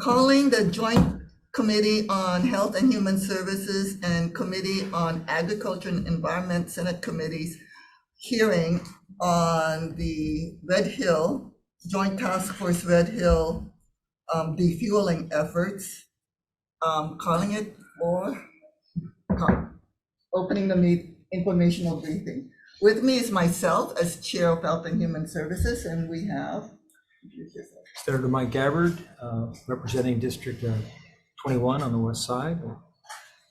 calling the Joint Committee on Health and Human Services and Committee on Agriculture and Environment Senate Committees hearing on the Red Hill, Joint Task Force Red Hill defueling efforts, calling it or opening the informational briefing. With me is myself as Chair of Health and Human Services, and we have Senator Mike Gabbard, representing District 21 on the west side,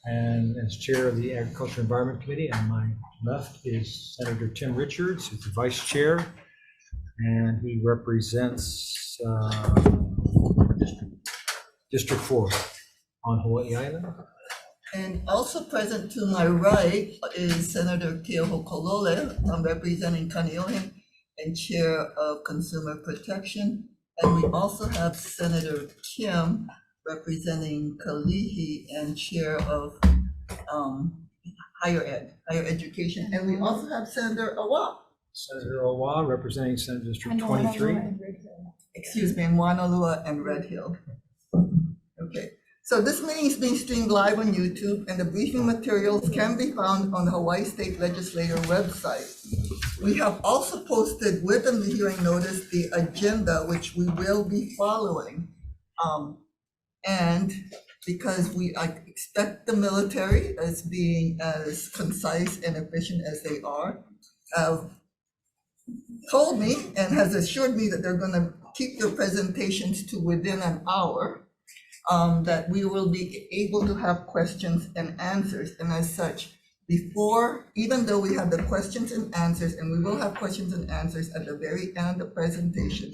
and as Chair of the Agriculture and Environment Committee. On my left is Senator Tim Richards, who's the Vice Chair, and he represents District 4 on Hawai'i Island. And also present to my right is Senator Keoho Kolole. I'm representing Kaneohe and Chair of Consumer Protection. And we also have Senator Kim representing Kalihi and Chair of Higher Education. And we also have Senator Awa. Senator Awa representing Senate District 23. Excuse me, in Wanalua and Red Hill. Okay. So this meeting is being streamed live on YouTube, and the briefing materials can be found on the Hawaii State Legislature website. We have also posted within the hearing notice the agenda, which we will be following. And because we expect the military as being as concise and efficient as they are, told me and has assured me that they're going to keep their presentations to within an hour. That we will be able to have questions and answers. And as such, even though we have the questions and answers, and we will have questions and answers at the very end of the presentation,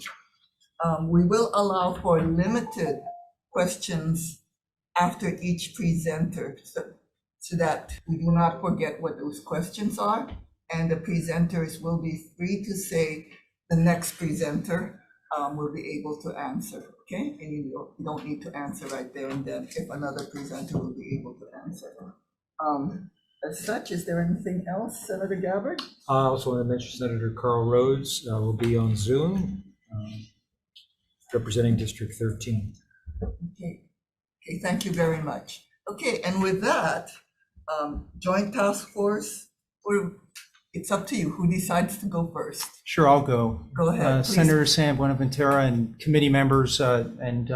we will allow for limited questions after each presenter so that we do not forget what those questions are. And the presenters will be free to say the next presenter will be able to answer. Okay, and you don't need to answer right there and then if another presenter will be able to answer. As such, is there anything else, Senator Gabbard? I also want to mention Senator Carl Rhodes will be on Zoom, representing District 13. Okay, thank you very much. Okay, and with that, Joint Task Force, it's up to you. Who decides to go first? Sure, I'll go. Go ahead, please. Senator Sam Buenaventura and committee members and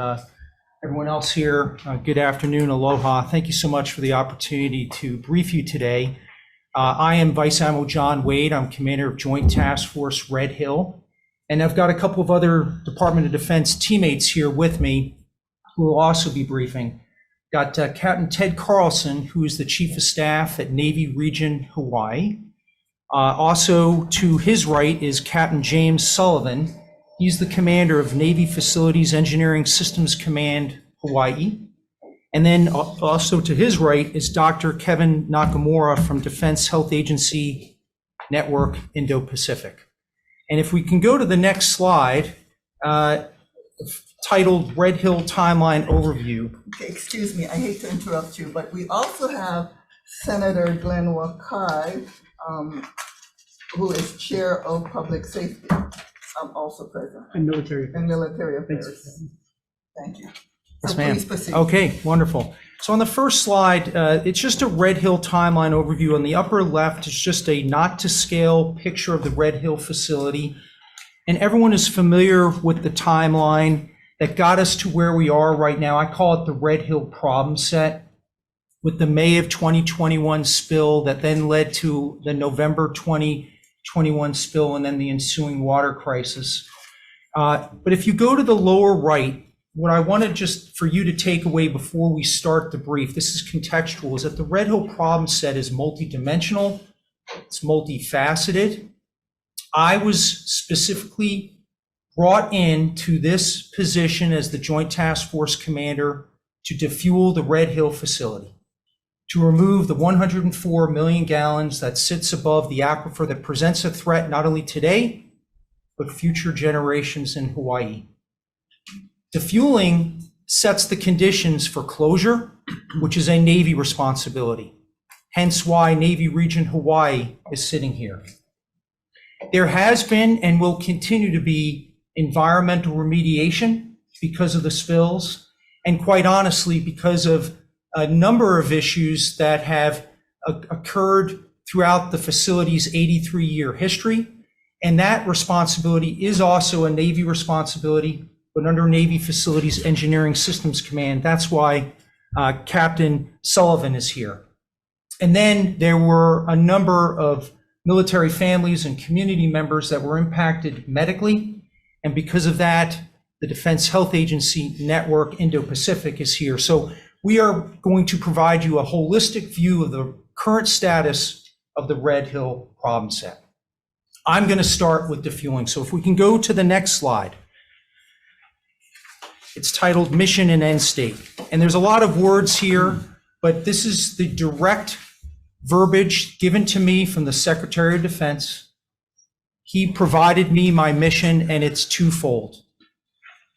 everyone else here, good afternoon, aloha. Thank you so much for the opportunity to brief you today. I am Vice Admiral John Wade. I'm Commander of Joint Task Force Red Hill. And I've got a couple of other Department of Defense teammates here with me who will also be briefing. Got Captain Ted Carlson, who is the Chief of Staff at Navy Region Hawaii. Also to his right is Captain James Sullivan. He's the commander of Navy Facilities Engineering Systems Command, Hawaii. And then also to his right is Dr. Kevin Nakamura from Defense Health Agency Network, Indo-Pacific. And if we can go to the next slide, titled Red Hill Timeline Overview. Okay, excuse me, I hate to interrupt you, but we also have Senator Glenn Wakai, who is Chair of Public Safety, also present. And military affairs. Thanks. Thank you. Yes, So ma'am. please proceed. Okay, wonderful. So on the first slide, it's just a Red Hill timeline overview. On the upper left is just a not to scale picture of the Red Hill facility. And everyone is familiar with the timeline that got us to where we are right now. I call it the Red Hill problem set, with the May of 2021 spill that then led to the November 2021 spill and then the ensuing water crisis. But if you go to the lower right, what I wanted just for you to take away before we start the brief, this is contextual, is that the Red Hill problem set is multidimensional, it's multifaceted. I was specifically brought into this position as the Joint Task Force Commander to defuel the Red Hill facility, to remove the 104 million gallons that sits above the aquifer that presents a threat not only today, but future generations in Hawaii. Defueling sets the conditions for closure, which is a Navy responsibility. Hence why Navy Region Hawaii is sitting here. There has been and will continue to be environmental remediation because of the spills. and quite honestly, because of a number of issues that have occurred throughout the facility's 83-year history. And that responsibility is also a Navy responsibility, but under Navy Facilities Engineering Systems Command. That's why Captain Sullivan is here. And then there were a number of military families and community members that were impacted medically. And because of that, the Defense Health Agency Network Indo-Pacific is here. So we are going to provide you a holistic view of the current status of the Red Hill problem set. I'm going to start with defueling. So if we can go to the next slide. It's titled Mission and End State. And there's a lot of words here, but this is the direct verbiage given to me from the Secretary of Defense. He provided me my mission, and it's twofold: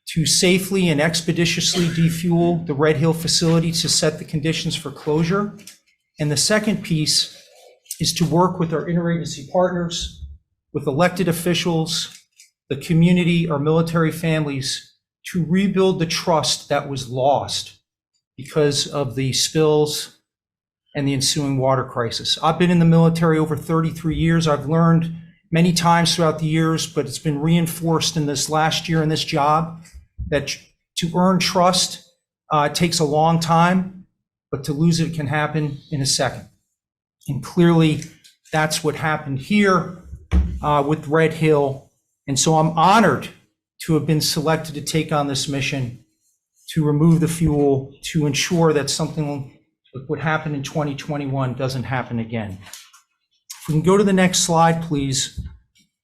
to safely and expeditiously defuel the Red Hill facility to set the conditions for closure. And the second piece is to work with our interagency partners, with elected officials, the community, our military families, to rebuild the trust that was lost because of the spills and the ensuing water crisis. I've been in the military over 33 years. I've learned many times throughout the years, but it's been reinforced in this last year in this job, that to earn trust takes a long time, but to lose it can happen in a second. And clearly, that's what happened here with Red Hill. And so I'm honored to have been selected to take on this mission, to remove the fuel, to ensure that something like what happened in 2021 doesn't happen again. If we can go to the next slide, please.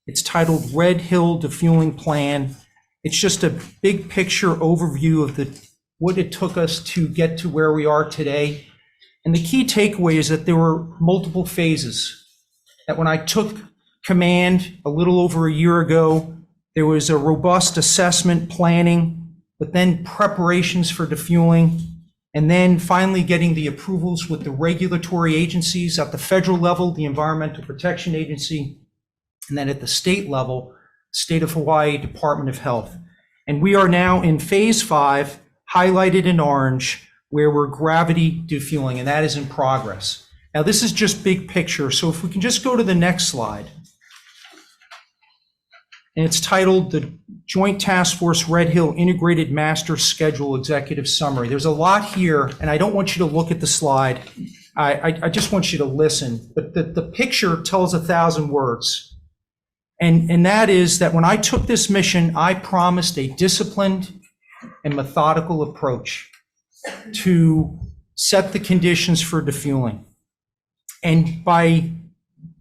It's titled Red Hill Defueling Plan. It's just a big picture overview of what it took us to get to where we are today. And the key takeaway is that there were multiple phases. That when I took command a little over a year ago, there was a robust assessment planning, but then preparations for defueling, and then finally getting the approvals with the regulatory agencies at the federal level, the Environmental Protection Agency, and then at the state level, State of Hawaii Department of Health. And we are now in phase 5, highlighted in orange, where we're gravity defueling, and that is in progress. Now, this is just big picture, so if we can just go to the next slide. And it's titled the Joint Task Force Red Hill Integrated Master Schedule Executive Summary. There's a lot here, and I don't want you to look at the slide. I just want you to listen. But the picture tells 1,000 words. And that is that when I took this mission, I promised a disciplined and methodical approach to set the conditions for defueling. And by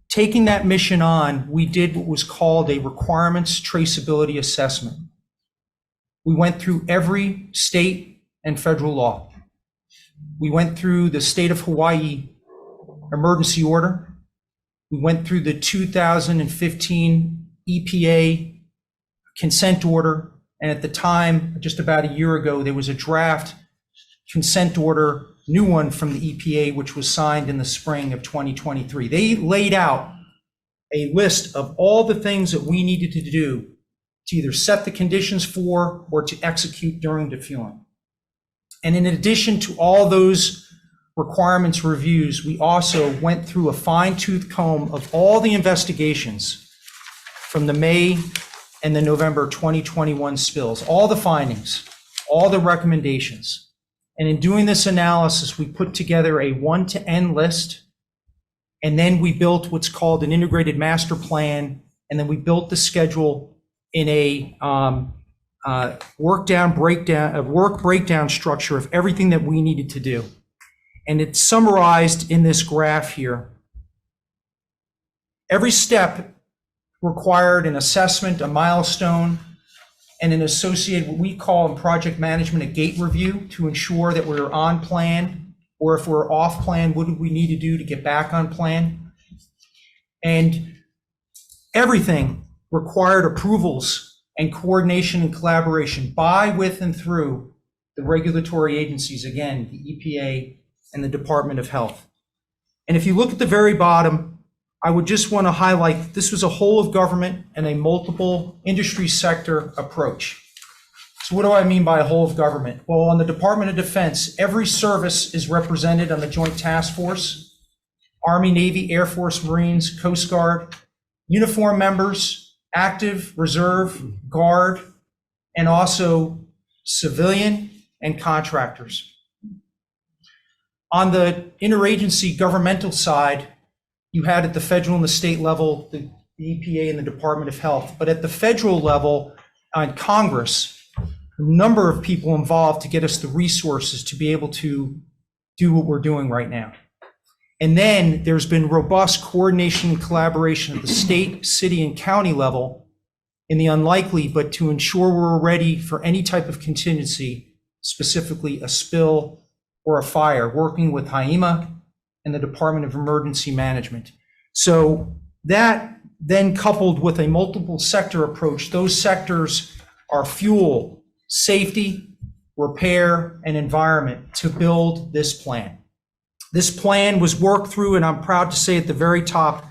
taking that mission on, we did what was called a requirements traceability assessment. We went through every state and federal law. We went through the state of Hawaii emergency order. We went through the 2015 EPA consent order. And at the time, just about a year ago, there was a draft consent order, new one from the EPA, which was signed in the spring of 2023. They laid out a list of all the things that we needed to do to either set the conditions for or to execute during defueling. And in addition to all those requirements reviews, we also went through a fine-tooth comb of all the investigations from the May and the November 2021 spills, all the findings, all the recommendations. And in doing this analysis, we put together a 1 to N list, and then we built what's called an integrated master plan, and then we built the schedule in a work breakdown structure of everything that we needed to do. And it's summarized in this graph here. Every step required an assessment, a milestone, and an associated, what we call in project management, a gate review to ensure that we're on plan, or if we're off plan, what do we need to do to get back on plan? And everything required approvals and coordination and collaboration by, with, and through the regulatory agencies, again, the EPA and the Department of Health. And if you look at the very bottom, I would just want to highlight this was a whole of government and a multiple industry sector approach. So what do I mean by whole of government? Well, on the Department of Defense, every service is represented on the Joint Task Force: Army, Navy, Air Force, Marines, Coast Guard, uniform members, active, reserve, guard, and also civilian and contractors. On the interagency governmental side, you had at the federal and the state level, the EPA and the Department of Health. But at the federal level, on Congress, a number of people involved to get us the resources to be able to do what we're doing right now. And then there's been robust coordination and collaboration at the state, city, and county level in the unlikely, but to ensure we're ready for any type of contingency, specifically a spill or a fire, working with HIEMA and the Department of Emergency Management. So that then coupled with a multiple sector approach, those sectors are fuel, safety, repair, and environment to build this plan. This plan was worked through, and I'm proud to say at the very top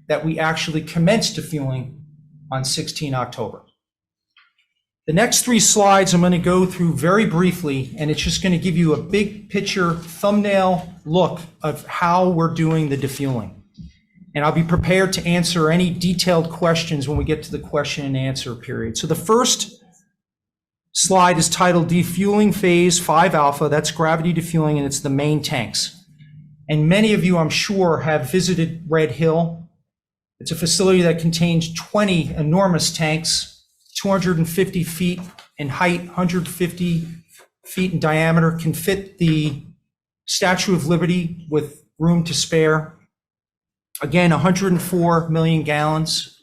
that we actually commenced defueling on 16 October. The next 3 slides I'm going to go through very briefly, and it's just going to give you a big picture thumbnail look of how we're doing the defueling. And I'll be prepared to answer any detailed questions when we get to the question and answer period. So the first slide is titled Defueling Phase 5 Alpha. That's gravity defueling, and it's the main tanks. And many of you, I'm sure, have visited Red Hill. It's a facility that contains 20 enormous tanks, 250 feet in height, 150 feet in diameter, can fit the Statue of Liberty with room to spare. Again, 104 million gallons.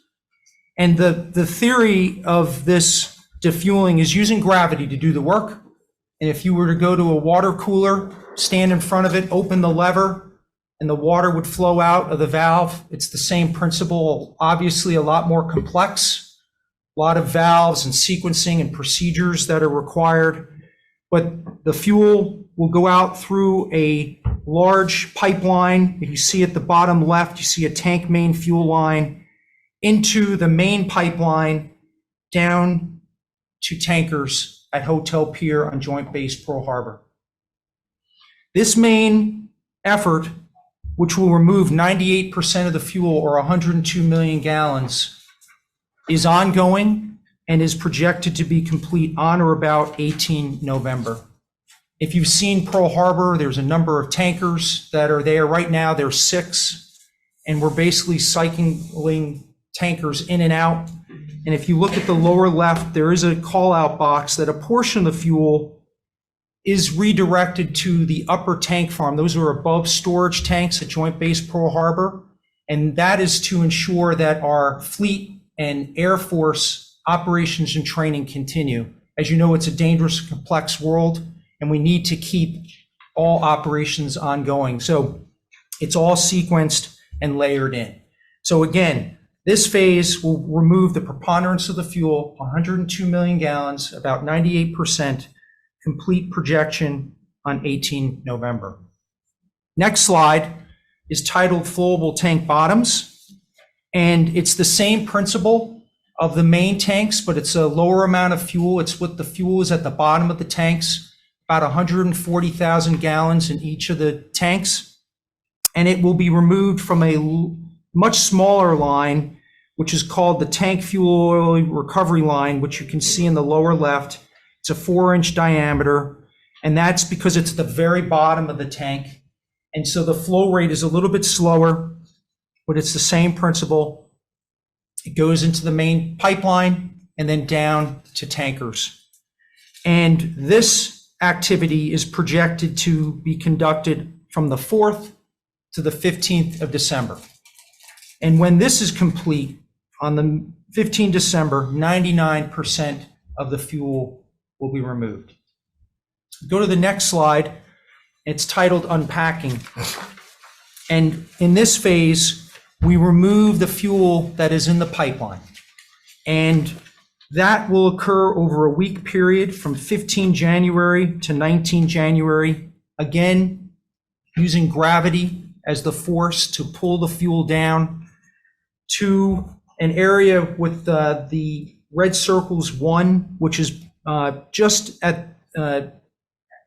And the theory of this defueling is using gravity to do the work. And if you were to go to a water cooler, stand in front of it, open the lever, and the water would flow out of the valve, it's the same principle, obviously a lot more complex, a lot of valves and sequencing and procedures that are required. But the fuel will go out through a large pipeline. If you see at the bottom left, you see a tank main fuel line into the main pipeline down to tankers at Hotel Pier on Joint Base Pearl Harbor. This main effort, which will remove 98% of the fuel, or 102 million gallons, is ongoing and is projected to be complete on or about 18 November. If you've seen Pearl Harbor, there's a number of tankers that are there. Right now, there's 6, and we're basically cycling tankers in and out. And if you look at the lower left, there is a call-out box that a portion of the fuel is redirected to the upper tank farm. Those are above storage tanks at Joint Base Pearl Harbor. And that is to ensure that our fleet and Air Force operations and training continue. As you know, it's a dangerous, complex world, and we need to keep all operations ongoing. So it's all sequenced and layered in. So again, this phase will remove the preponderance of the fuel, 102 million gallons, about 98%, complete projection on 18 November. Next slide is titled Flowable Tank Bottoms. And it's the same principle of the main tanks, but it's a lower amount of fuel. It's what the fuel is at the bottom of the tanks, about 140,000 gallons in each of the tanks. And it will be removed from a much smaller line, which is called the tank fuel oil recovery line, which you can see in the lower left. It's a 4-inch diameter, and that's because it's the very bottom of the tank. And so the flow rate is a little bit slower, but it's the same principle. It goes into the main pipeline and then down to tankers. And this activity is projected to be conducted from the 4th to the 15th of December. And when this is complete, on the 15th December, 99% of the fuel will be removed. Go to the next slide. It's titled Unpacking. And in this phase, we remove the fuel that is in the pipeline. And that will occur over a week period from 15 January to 19 January, again, using gravity as the force to pull the fuel down to an area with the red circles 1, which is just at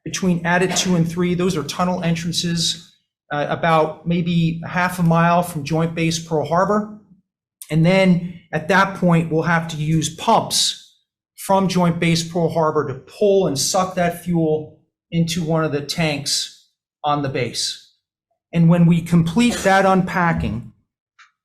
between Adit 2 and 3, those are tunnel entrances about maybe half a mile from Joint Base Pearl Harbor. And then at that point, we'll have to use pumps from Joint Base Pearl Harbor to pull and suck that fuel into one of the tanks on the base. And when we complete that unpacking,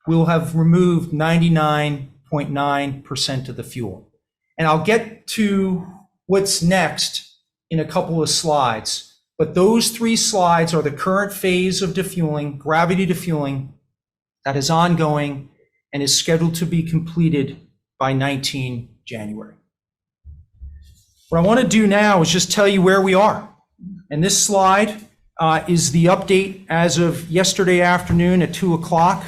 we'll have removed 99.9% of the fuel. And I'll get to what's next in a couple of slides. But those 3 slides are the current phase of defueling, gravity defueling, that is ongoing and is scheduled to be completed by 19 January. What I want to do now is just tell you where we are. And this slide is the update as of yesterday afternoon at 2 o'clock.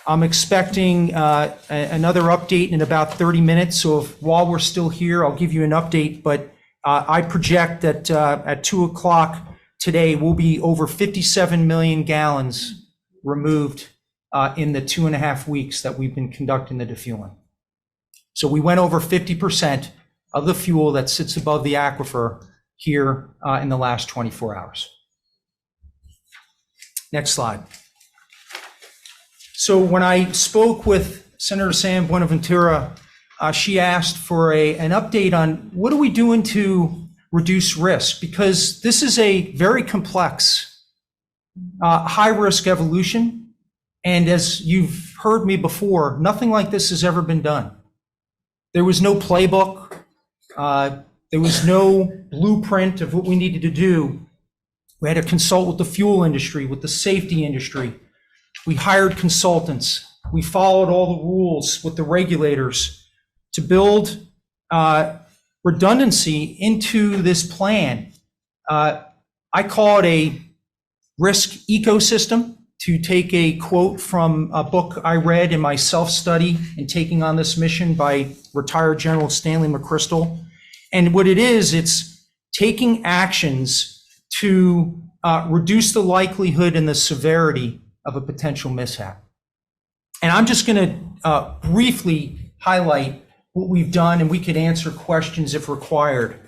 I'm expecting another update in about 30 minutes. So while we're still here, I'll give you an update. But I project that at 2 o'clock today, we'll be over 57 million gallons removed in the 2.5 weeks that we've been conducting the defueling. So we went over 50% of the fuel that sits above the aquifer here in the last 24 hours. Next slide. So when I spoke with Senator Sam Buenaventura, she asked for an update on what are we doing to reduce risk, because this is a very complex, high-risk evolution. And as you've heard me before, nothing like this has ever been done. There was no playbook. There was no blueprint of what we needed to do. We had to consult with the fuel industry, with the safety industry. We hired consultants. We followed all the rules with the regulators to build redundancy into this plan. I call it a risk ecosystem, to take a quote from a book I read in my self-study in taking on this mission by retired General Stanley McChrystal. And what it is, it's taking actions to reduce the likelihood and the severity of a potential mishap. And I'm just going to briefly highlight what we've done, and we could answer questions if required.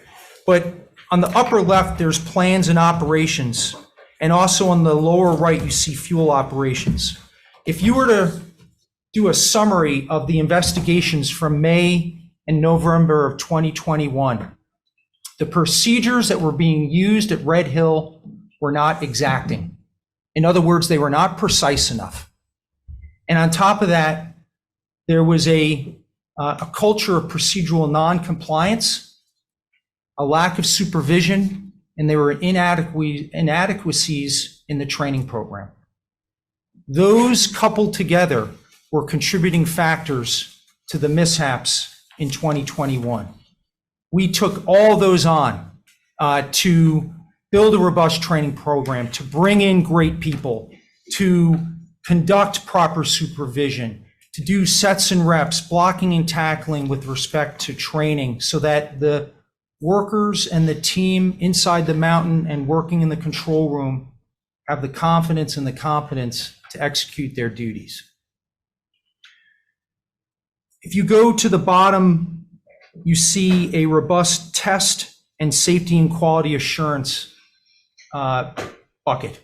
But on the upper left, there's plans and operations. And also on the lower right, you see fuel operations. If you were to do a summary of the investigations from May and November of 2021, the procedures that were being used at Red Hill were not exacting. In other words, they were not precise enough. And on top of that, there was a culture of procedural non-compliance, a lack of supervision, and there were inadequacies in the training program. Those coupled together were contributing factors to the mishaps in 2021. We took all those on to build a robust training program, to bring in great people, to conduct proper supervision, to do sets and reps, blocking and tackling with respect to training, so that the workers and the team inside the mountain and working in the control room have the confidence and the competence to execute their duties. If you go to the bottom, you see a robust test and safety and quality assurance bucket.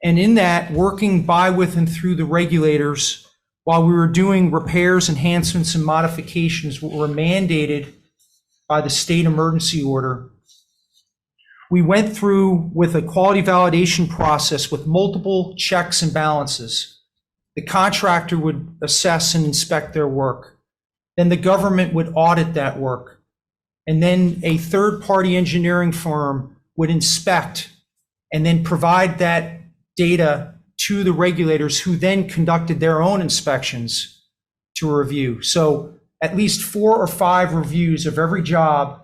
And in that, working by, with, and through the regulators, while we were doing repairs, enhancements, and modifications what were mandated by the state emergency order, we went through with a quality validation process with multiple checks and balances. The contractor would assess and inspect their work. Then the government would audit that work. And then a third-party engineering firm would inspect and then provide that data to the regulators, who then conducted their own inspections to review. So at least 4 or 5 reviews of every job.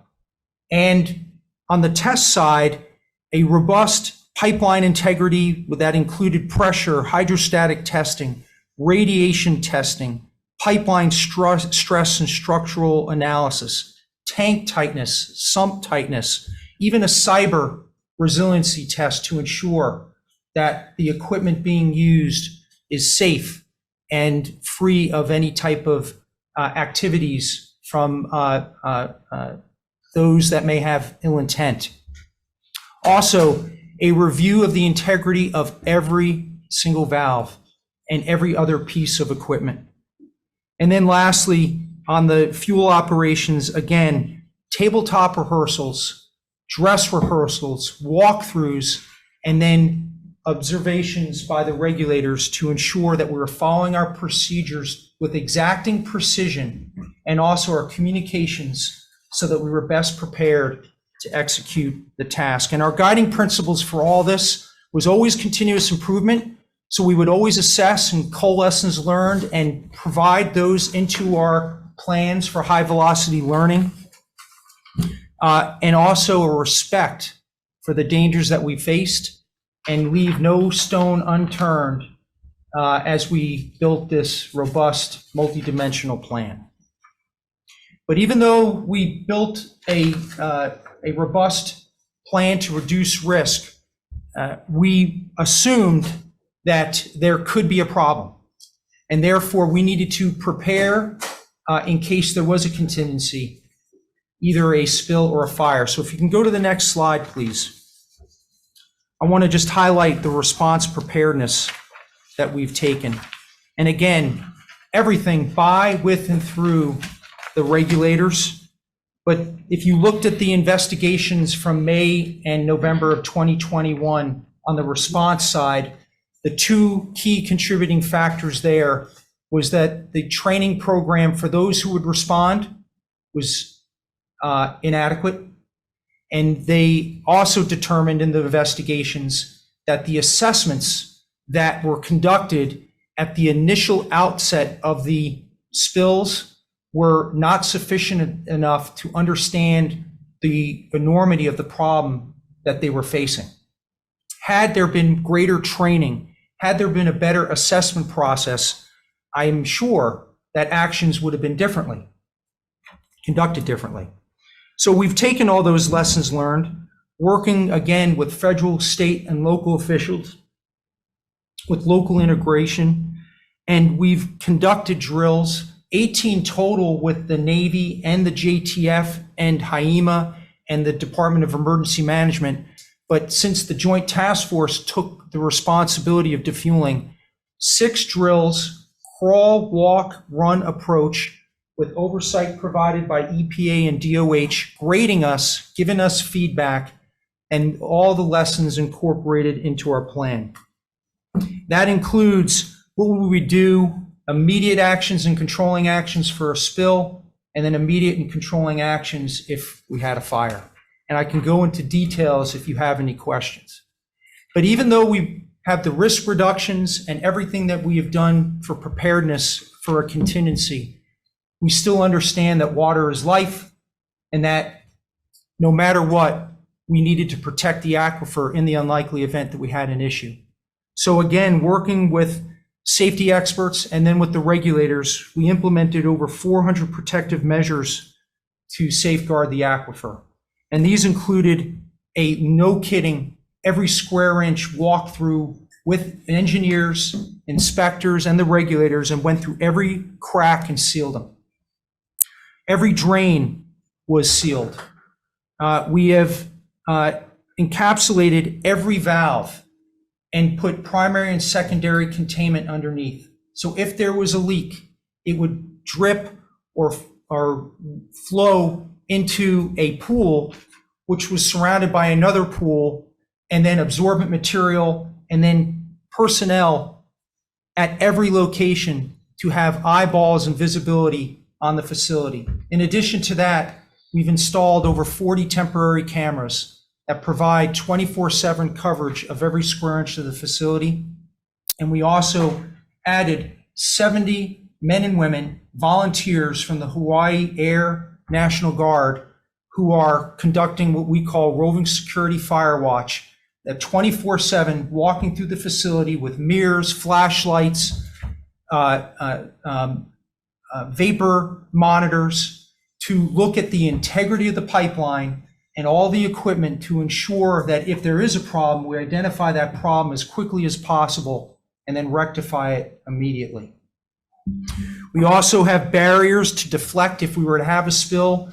And on the test side, a robust pipeline integrity that included pressure, hydrostatic testing, radiation testing, pipeline stress and structural analysis, tank tightness, sump tightness, even a cyber resiliency test to ensure that the equipment being used is safe and free of any type of activities from those that may have ill intent. Also, a review of the integrity of every single valve and every other piece of equipment. And then lastly, on the fuel operations, again, tabletop rehearsals, dress rehearsals, walkthroughs, and then observations by the regulators to ensure that we're following our procedures with exacting precision, and also our communications so that we were best prepared to execute the task. And our guiding principles for all this was always continuous improvement. So we would always assess and cull lessons learned and provide those into our plans for high velocity learning. And also a respect for the dangers that we faced, and leave no stone unturned as we built this robust multidimensional plan. But even though we built a robust plan to reduce risk, we assumed that there could be a problem. And therefore, we needed to prepare in case there was a contingency, either a spill or a fire. So if you can go to the next slide, please. I want to just highlight the response preparedness that we've taken. And again, everything by, with, and through the regulators. But if you looked at the investigations from May and November of 2021 on the response side, the two key contributing factors there was that the training program for those who would respond was inadequate. And they also determined in the investigations that the assessments that were conducted at the initial outset of the spills were not sufficient enough to understand the enormity of the problem that they were facing. Had there been greater training, had there been a better assessment process, I am sure that actions would have been conducted differently. So we've taken all those lessons learned, working again with federal, state, and local officials, with local integration, and we've conducted drills, 18 total with the Navy and the JTF and HAIMA and the Department of Emergency Management. But since the Joint Task Force took the responsibility of defueling, 6 drills, crawl, walk, run approach, with oversight provided by EPA and DOH, grading us, giving us feedback, and all the lessons incorporated into our plan. That includes what would we do, immediate actions and controlling actions for a spill, and then immediate and controlling actions if we had a fire. And I can go into details if you have any questions. But even though we have the risk reductions and everything that we have done for preparedness for a contingency, we still understand that water is life, and that no matter what, we needed to protect the aquifer in the unlikely event that we had an issue. So again, working with safety experts and then with the regulators, we implemented over 400 protective measures to safeguard the aquifer. And these included a, no kidding, every square inch walkthrough with engineers, inspectors, and the regulators, and went through every crack and sealed them. Every drain was sealed. We have encapsulated every valve and put primary and secondary containment underneath. So if there was a leak, it would drip or flow into a pool, which was surrounded by another pool, and then absorbent material, and then personnel at every location to have eyeballs and visibility on the facility. In addition to that, we've installed over 40 temporary cameras that provide 24/7 coverage of every square inch of the facility. And we also added 70 men and women, volunteers from the Hawaii Air National Guard, who are conducting what we call roving security fire watch, at 24/7 walking through the facility with mirrors, flashlights, vapor monitors, to look at the integrity of the pipeline and all the equipment to ensure that if there is a problem, we identify that problem as quickly as possible and then rectify it immediately. We also have barriers to deflect if we were to have a spill.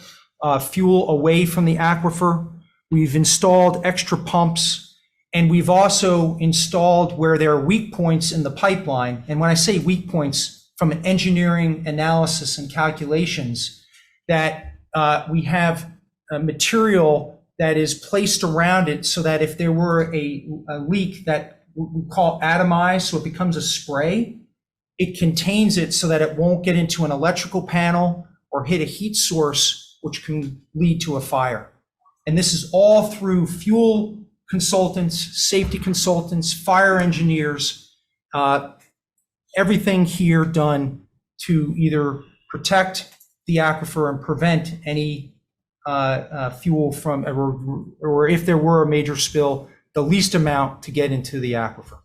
fuel away from the aquifer. We've installed extra pumps, and we've also installed where there are weak points in the pipeline. And when I say weak points, from an engineering analysis and calculations, that we have a material that is placed around it so that if there were a leak that we call atomized, so it becomes a spray, it contains it so that it won't get into an electrical panel or hit a heat source, which can lead to a fire. And this is all through fuel consultants, safety consultants, fire engineers, everything here done to either protect the aquifer and prevent any fuel from, or if there were a major spill, the least amount to get into the aquifer.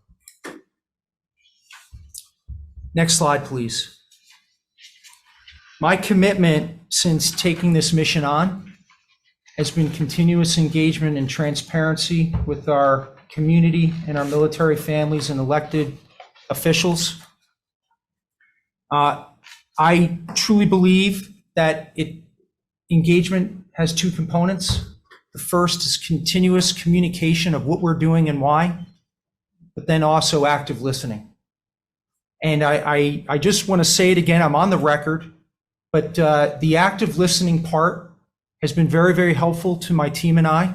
Next slide, please. My commitment since taking this mission on has been continuous engagement and transparency with our community and our military families and elected officials. I truly believe that engagement has two components. The first is continuous communication of what we're doing and why, but then also active listening. And I just want to say it again, I'm on the record, but the active listening part has been very, very helpful to my team and I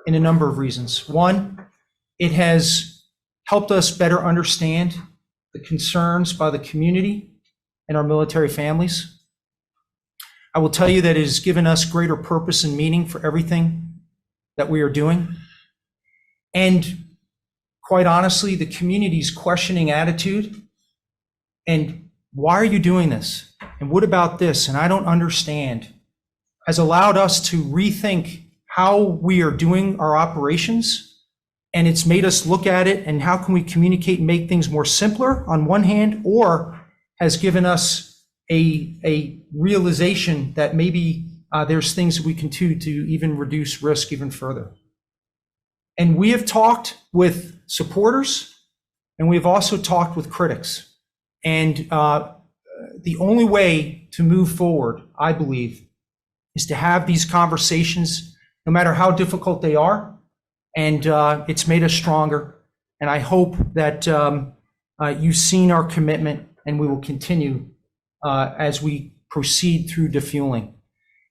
in a number of reasons. One, it has helped us better understand the concerns by the community and our military families. I will tell you that it has given us greater purpose and meaning for everything that we are doing. And quite honestly, the community's questioning attitude and why are you doing this? And what about this? And I don't understand, has allowed us to rethink how we are doing our operations. And it's made us look at it and how can we communicate and make things more simpler on one hand, or has given us a realization that maybe there's things that we can do to even reduce risk even further. And we have talked with supporters and we've also talked with critics. And the only way to move forward, I believe, is to have these conversations, no matter how difficult they are. And it's made us stronger. And I hope that you've seen our commitment and we will continue as we proceed through defueling.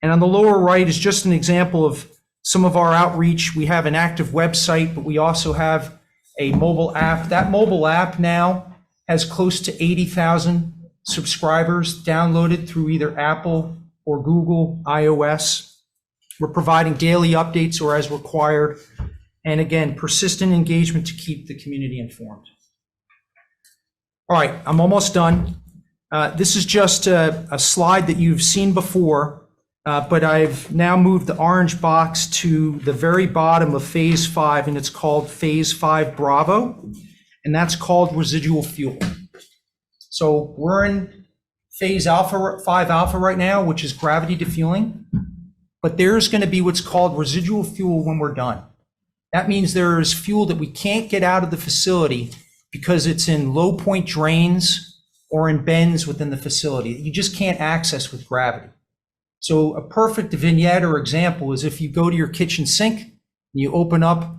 And on the lower right is just an example of some of our outreach. We have an active website, but we also have a mobile app. That mobile app now has close to 80,000 subscribers downloaded through either Apple or Google iOS. We're providing daily updates or as required. And again, persistent engagement to keep the community informed. All right, I'm almost done. This is just a slide that you've seen before, but I've now moved the orange box to the very bottom of phase 5, and it's called phase 5 Bravo, and that's called residual fuel. So we're in phase 5 Alpha right now, which is gravity defueling, but there's going to be what's called residual fuel when we're done. That means there is fuel that we can't get out of the facility because it's in low point drains or in bends within the facility that you just can't access with gravity. So a perfect vignette or example is if you go to your kitchen sink and you open up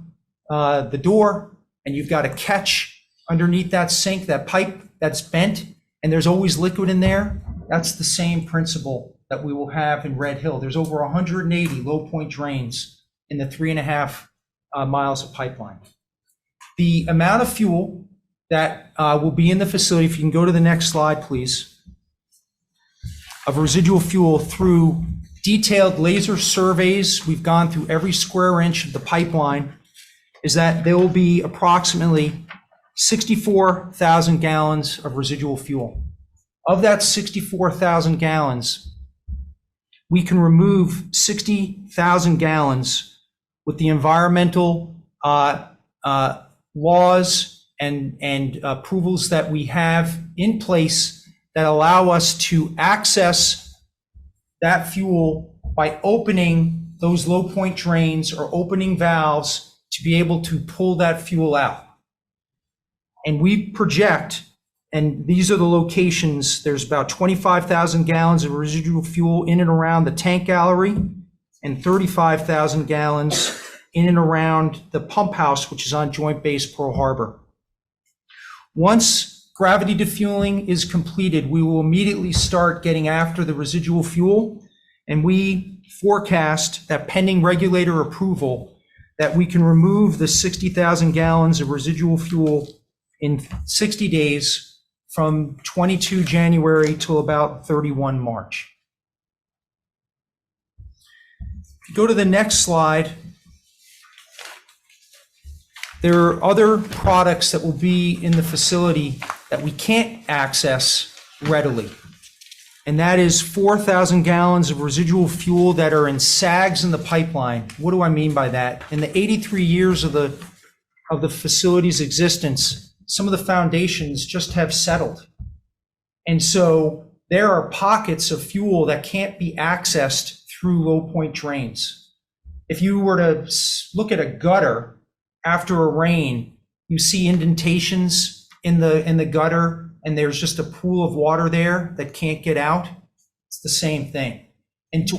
the door and you've got a catch underneath that sink, that pipe that's bent, and there's always liquid in there. That's the same principle that we will have in Red Hill. There's over 180 low point drains in the 3.5 miles of pipeline. The amount of fuel that will be in the facility, if you can go to the next slide, please, of residual fuel through detailed laser surveys, we've gone through every square inch of the pipeline, is that there will be approximately 64,000 gallons of residual fuel. Of that 64,000 gallons, we can remove 60,000 gallons with the environmental laws and approvals that we have in place that allow us to access that fuel by opening those low point drains or opening valves to be able to pull that fuel out. And we project, and these are the locations, there's about 25,000 gallons of residual fuel in and around the tank gallery and 35,000 gallons in and around the pump house, which is on Joint Base Pearl Harbor. Once gravity defueling is completed, we will immediately start getting after the residual fuel, and we forecast that pending regulator approval, that we can remove the 60,000 gallons of residual fuel in 60 days from 22 January till about 31 March. If you go to the next slide, there are other products that will be in the facility that we can't access readily. And that is 4,000 gallons of residual fuel that are in sags in the pipeline. What do I mean by that? In the 83 years of the facility's existence, some of the foundations just have settled. And so there are pockets of fuel that can't be accessed through low point drains. If you were to look at a gutter after a rain, you see indentations in the gutter, and there's just a pool of water there that can't get out. It's the same thing. And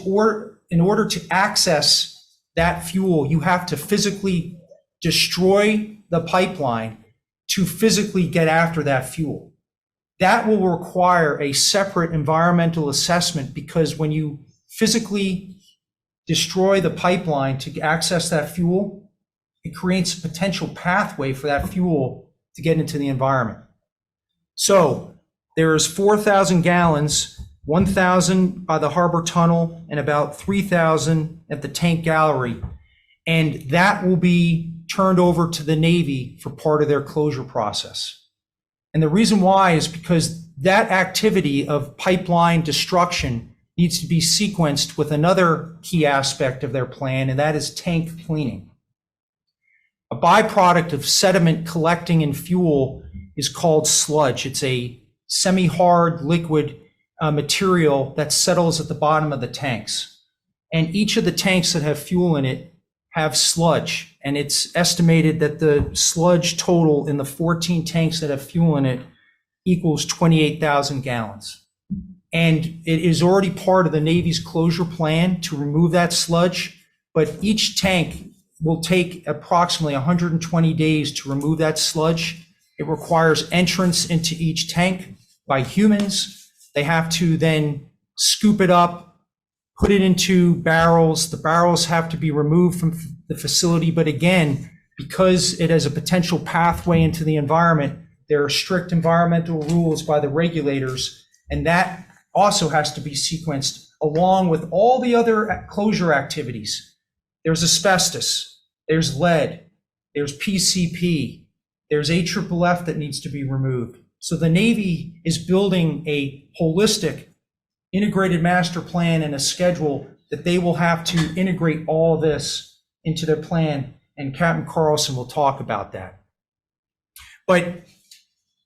in order to access that fuel, you have to physically destroy the pipeline to physically get after that fuel. That will require a separate environmental assessment, because when you physically destroy the pipeline to access that fuel, it creates a potential pathway for that fuel to get into the environment. So there's 4,000 gallons, 1,000 by the harbor tunnel, and about 3,000 at the tank gallery. And that will be turned over to the Navy for part of their closure process. And the reason why is because that activity of pipeline destruction needs to be sequenced with another key aspect of their plan, and that is tank cleaning. A byproduct of sediment collecting in fuel is called sludge. It's a semi-hard liquid material that settles at the bottom of the tanks. And each of the tanks that have fuel in it have sludge. And it's estimated that the sludge total in the 14 tanks that have fuel in it equals 28,000 gallons. And it is already part of the Navy's closure plan to remove that sludge, but each tank will take approximately 120 days to remove that sludge. It requires entrance into each tank by humans. They have to then scoop it up, put it into barrels. The barrels have to be removed from the facility. But again, because it has a potential pathway into the environment, there are strict environmental rules by the regulators, and that also has to be sequenced along with all the other closure activities. There's asbestos. There's lead, there's PCP, there's AFFF that needs to be removed. So the Navy is building a holistic integrated master plan and a schedule that they will have to integrate all this into their plan, and Captain Carlson will talk about that. But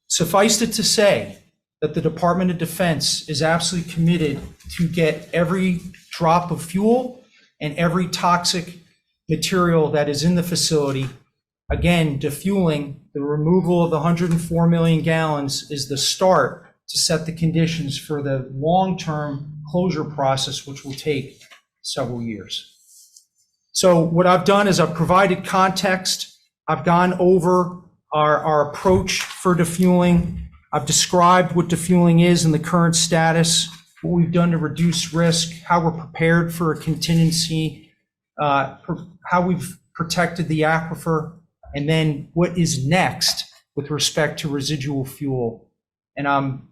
suffice it to say that the Department of Defense is absolutely committed to get every drop of fuel and every toxic material that is in the facility. Again, defueling, the removal of the 104 million gallons is the start to set the conditions for the long-term closure process, which will take several years. So what I've done is I've provided context. I've gone over our approach for defueling. I've described what defueling is and the current status, what we've done to reduce risk, how we're prepared for a contingency, how we've protected the aquifer, and then what is next with respect to residual fuel. And I'm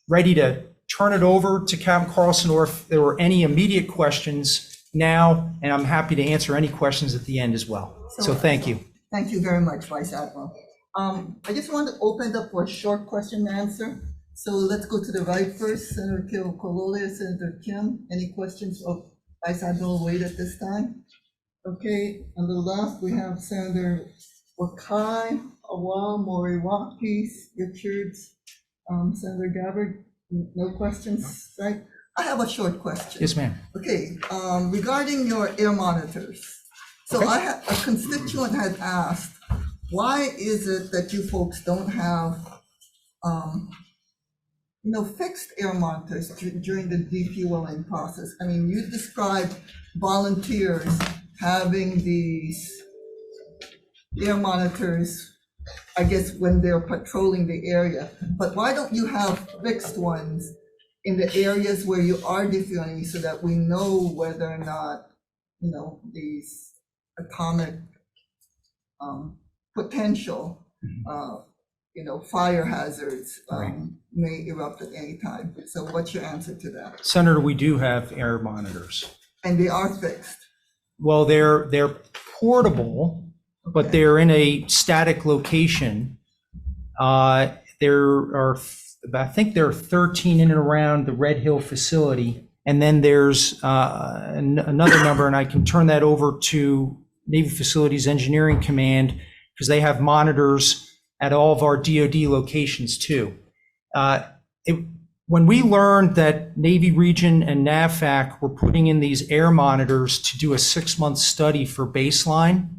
ready to turn it over to Captain Carlson, or if there were any immediate questions now, and I'm happy to answer any questions at the end as well. So thank you. Thank you very much, Vice Admiral. I just want to open it up for a short question and answer. So let's go to the right first, Senator Kolole, Senator Kim. Any questions of Vice Admiral Wade at this time? Okay, on the left, we have Senator Wakai, Awal, Moriwaki, Richards, Senator Gabbard. No questions, right? I have a short question. Yes, ma'am. Okay, regarding your air monitors. So Okay. a constituent had asked, why is it that you folks don't have, fixed air monitors during the defueling process. I mean, you described volunteers having these air monitors, I guess, when they're patrolling the area, but why don't you have fixed ones in the areas where you are defueling so that we know whether or not, these atomic potential, fire hazards may erupt at any time. So what's your answer to that? Senator, we do have air monitors. And they are fixed. Well, they're portable, but Okay. they're in a static location. There are, I think there are 13 in and around the Red Hill facility. And then there's another number, and I can turn that over to Navy Facilities Engineering Command because they have monitors at all of our DoD locations too. When we learned that Navy Region and NAVFAC were putting in these air monitors to do a 6-month study for baseline,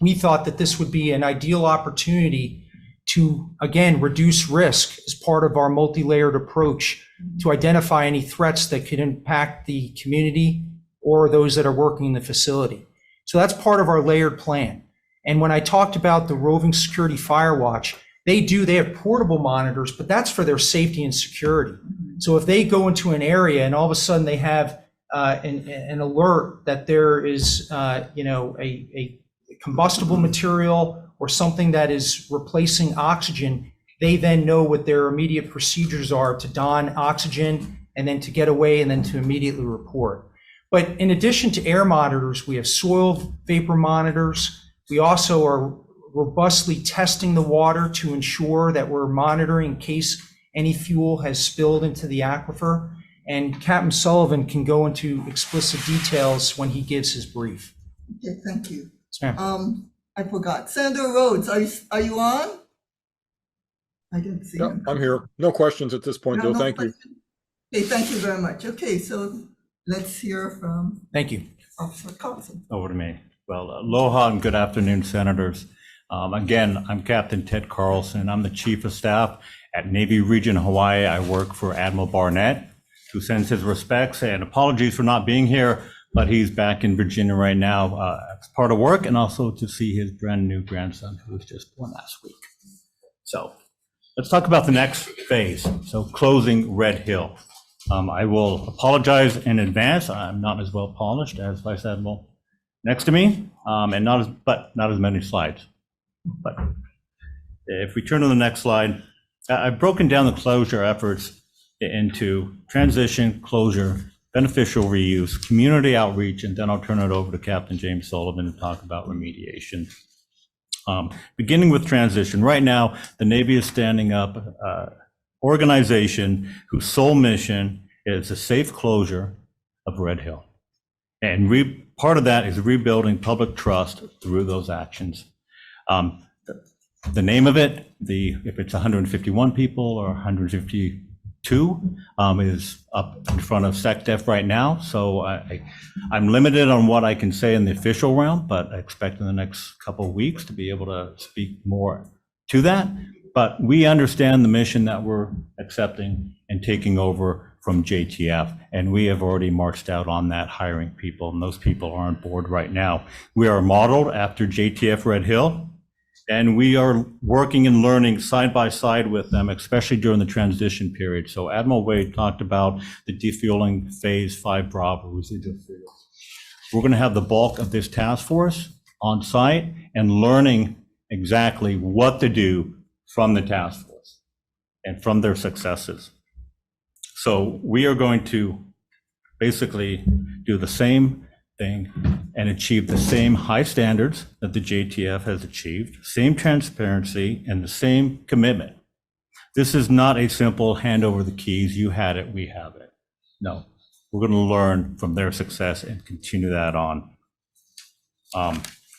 we thought that this would be an ideal opportunity to, again, reduce risk as part of our multi-layered approach to identify any threats that could impact the community or those that are working in the facility. So that's part of our layered plan. And when I talked about the roving security fire watch, they have portable monitors, but that's for their safety and security. So if they go into an area and all of a sudden they have an alert that there is a combustible material or something that is replacing oxygen, they then know what their immediate procedures are to don oxygen and then to get away and then to immediately report. But in addition to air monitors, we have soil vapor monitors. We also are robustly testing the water to ensure that we're monitoring in case any fuel has spilled into the aquifer. And Captain Sullivan can go into explicit details when he gives his brief. Okay, thank you. Yes, ma'am. I forgot. Senator Rhodes, are you on? I didn't see Yep, him. I'm here. No questions at this point, No, though. no Thank you. question? Okay, thank you very much. Okay, so let's hear from Thank you. Officer Carlson. Over to me. Well, aloha and good afternoon, Senators. Again, I'm Captain Ted Carlson. I'm the Chief of Staff at Navy Region Hawaii. I work for Admiral Barnett, who sends his respects and apologies for not being here, but he's back in Virginia right now as part of work and also to see his brand new grandson who was just born last week. So let's talk about the next phase. So closing Red Hill. I will apologize in advance. I'm not as well polished as Vice Admiral next to me, and not as many slides. But if we turn to the next slide, I've broken down the closure efforts into transition, closure, beneficial reuse, community outreach, and then I'll turn it over to Captain James Sullivan to talk about remediation. Beginning with transition, right now, the Navy is standing up an organization whose sole mission is the safe closure of Red Hill. And part of that is rebuilding public trust through those actions. The name of it, if it's 151 people or 152, is up in front of SecDef right now. So I'm limited on what I can say in the official realm, but I expect in the next couple of weeks to be able to speak more to that. But we understand the mission that we're accepting and taking over from JTF, and we have already marched out on that, hiring people, and those people are on board right now. We are modeled after JTF Red Hill, and we are working and learning side by side with them, especially during the transition period. So Admiral Wade talked about the defueling phase 5 Bravo residual fuels. We're going to have the bulk of this task force on site and learning exactly what to do from the task force and from their successes. So we are going to basically do the same thing and achieve the same high standards that the JTF has achieved, same transparency and the same commitment. This is not a simple hand over the keys, you had it, we have it. No, we're going to learn from their success and continue that on.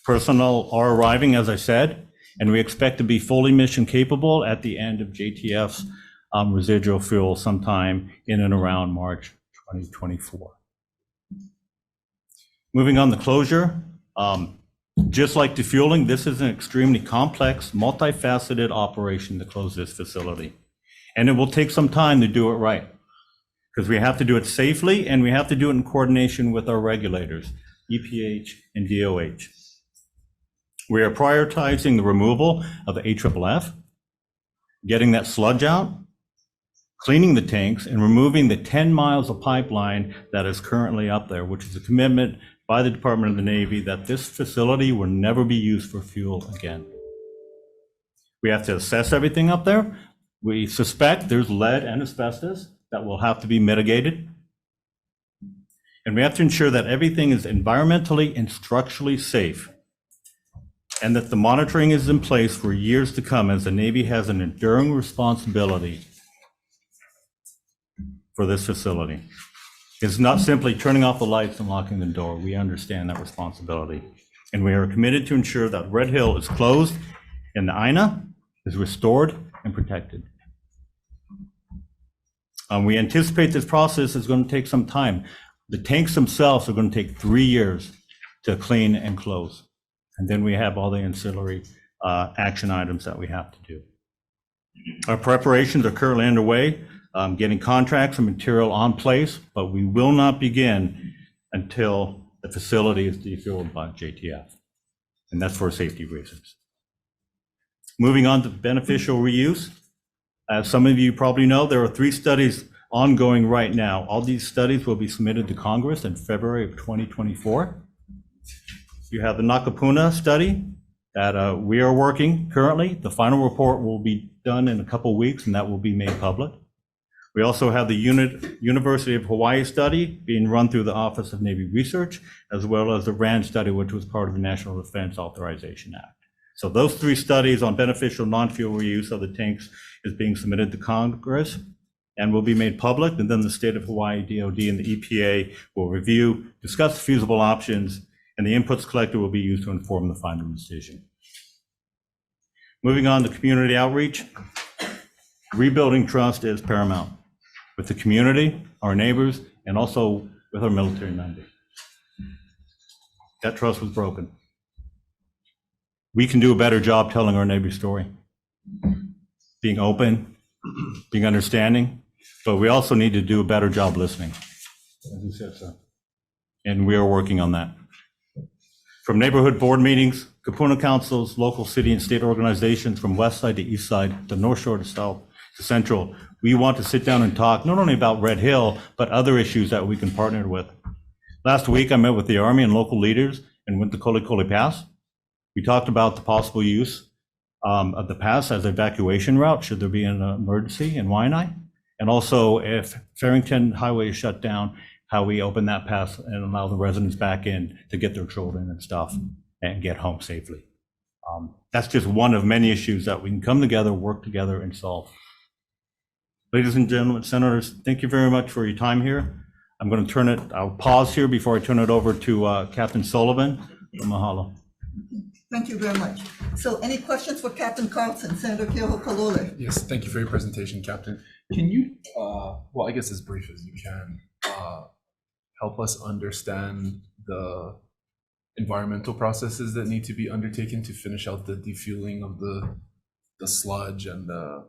Personnel are arriving, as I said, and we expect to be fully mission capable at the end of JTF's residual fuel sometime in and around March 2024. Moving on to closure, just like defueling, this is an extremely complex, multifaceted operation to close this facility. And it will take some time to do it right, because we have to do it safely and we have to do it in coordination with our regulators, EPH and DOH. We are prioritizing the removal of the AFFF, getting that sludge out, cleaning the tanks, and removing the 10 miles of pipeline that is currently up there, which is a commitment by the Department of the Navy that this facility will never be used for fuel again. We have to assess everything up there. We suspect there's lead and asbestos that will have to be mitigated. And we have to ensure that everything is environmentally and structurally safe, and that the monitoring is in place for years to come, as the Navy has an enduring responsibility for this facility. It's not simply turning off the lights and locking the door. We understand that responsibility. And we are committed to ensure that Red Hill is closed and the INA is restored and protected. We anticipate this process is going to take some time. The tanks themselves are going to take 3 years to clean and close. And then we have all the ancillary action items that we have to do. Our preparations are currently underway, getting contracts and material on place, but we will not begin until the facility is defueled by JTF. And that's for safety reasons. Moving on to beneficial reuse. As some of you probably know, there are 3 studies ongoing right now. All these studies will be submitted to Congress in February of 2024. You have the Nakapuna study that we are working currently. The final report will be done in a couple of weeks, and that will be made public. We also have the University of Hawaii study being run through the Office of Navy Research, as well as the RAND study, which was part of the National Defense Authorization Act. So those 3 studies on beneficial non-fuel reuse of the tanks is being submitted to Congress and will be made public. And then the state of Hawaii, DOD, and the EPA will review, discuss feasible options, and the inputs collected will be used to inform the final decision. Moving on to community outreach. Rebuilding trust is paramount with the community, our neighbors, and also with our military members. That trust was broken. We can do a better job telling our neighbor's story, being open, being understanding, but we also need to do a better job listening, as you said, sir. And we are working on that. From neighborhood board meetings, Kapuna councils, local city and state organizations, from west side to east side, to north shore to south to central, we want to sit down and talk not only about Red Hill, but other issues that we can partner with. Last week, I met with the Army and local leaders and went to Kolikoli Pass. We talked about the possible use of the pass as an evacuation route should there be an emergency in Waianae, and also if Farrington Highway is shut down, how we open that pass and allow the residents back in to get their children and stuff and get home safely. That's just one of many issues that we can come together, work together, and solve. Ladies and gentlemen, senators, thank you very much for your time here. I'm going to I'll pause here before I turn it over to Captain Sullivan. Mahalo. Thank you very much. So any questions for Captain Carlson, Senator Keohokalole? Yes, thank you for your presentation, Captain. Can you, well, I guess as brief as you can, help us understand the environmental processes that need to be undertaken to finish out the defueling of the sludge and the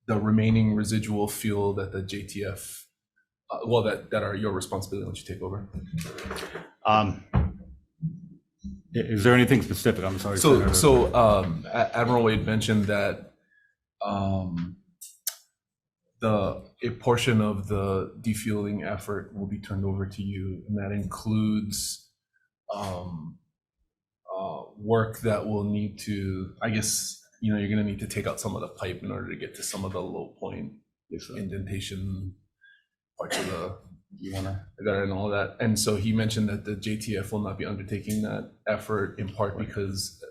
remaining residual fuel that the JTF, well, that are your responsibility once you take over? Is there anything specific? I'm sorry. So Admiral Wade mentioned that a portion of the defueling effort will be turned over to you, and that includes work that will need to, I guess, you're going to need to take out some of the pipe in order to get to some of the low point indentation parts of the and all that. And so he mentioned that the JTF will not be undertaking that effort, in part because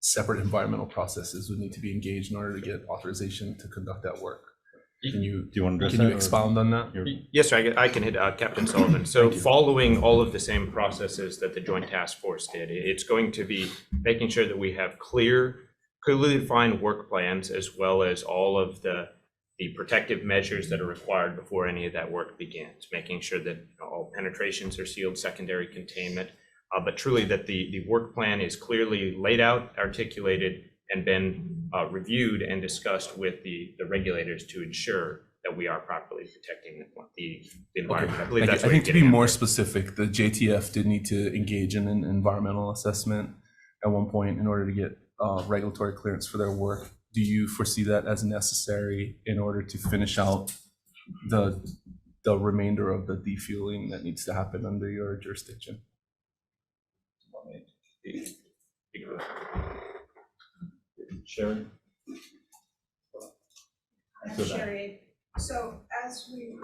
separate environmental processes would need to be engaged in order to get authorization to conduct that work. Do you want to expound on that? Yes, sir. I can hit Captain Sullivan. So following all of the same processes that the Joint Task Force did, it's going to be making sure that we have clearly defined work plans, as well as all of the protective measures that are required before any of that work begins, making sure that all penetrations are sealed, secondary containment, but truly that the work plan is clearly laid out, articulated, and been reviewed and discussed with the regulators to ensure that we are properly protecting the environment. I believe that's I what think you're to be getting at more there. specific, the JTF did need to engage in an environmental assessment at one point in order to get regulatory clearance for their work. Do you foresee that as necessary in order to finish out the remainder of the defueling that needs to happen under your jurisdiction? Sharon? Sherry, so as we,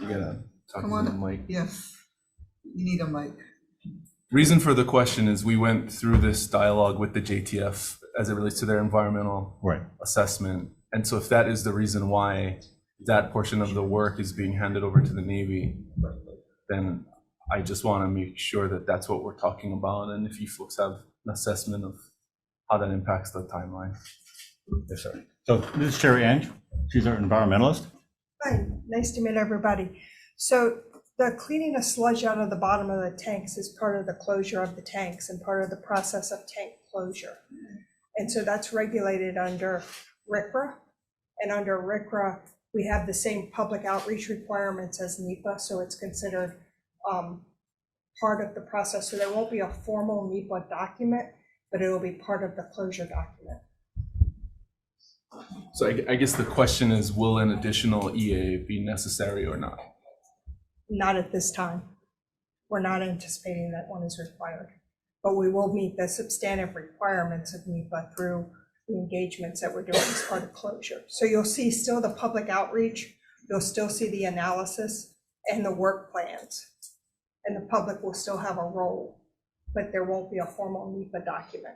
You gotta talk Come to the on, mic. yes, you need a mic. Reason for the question is we went through this dialogue with the JTF as it relates to their environmental Right. assessment. And so if that is the reason why that portion of the work is being handed over to the Navy, then I just want to make sure that that's what we're talking about. And if you folks have an assessment of how that impacts the timeline. Yes, sir. So this is Sherry Ange. She's our environmentalist. hi, nice to meet everybody. So the cleaning of sludge out of the bottom of the tanks is part of the closure of the tanks and part of the process of tank closure. And so that's regulated under RCRA. And under RCRA, we have the same public outreach requirements as NEPA, so it's considered part of the process. So there won't be a formal NEPA document, but it will be part of the closure document. So I guess the question is, will an additional EA be necessary or not? Not at this time. We're not anticipating that one is required, but we will meet the substantive requirements of NEPA through the engagements that we're doing as part of closure. So you'll see still the public outreach, you'll still see the analysis and the work plans, and the public will still have a role, but there won't be a formal NEPA document.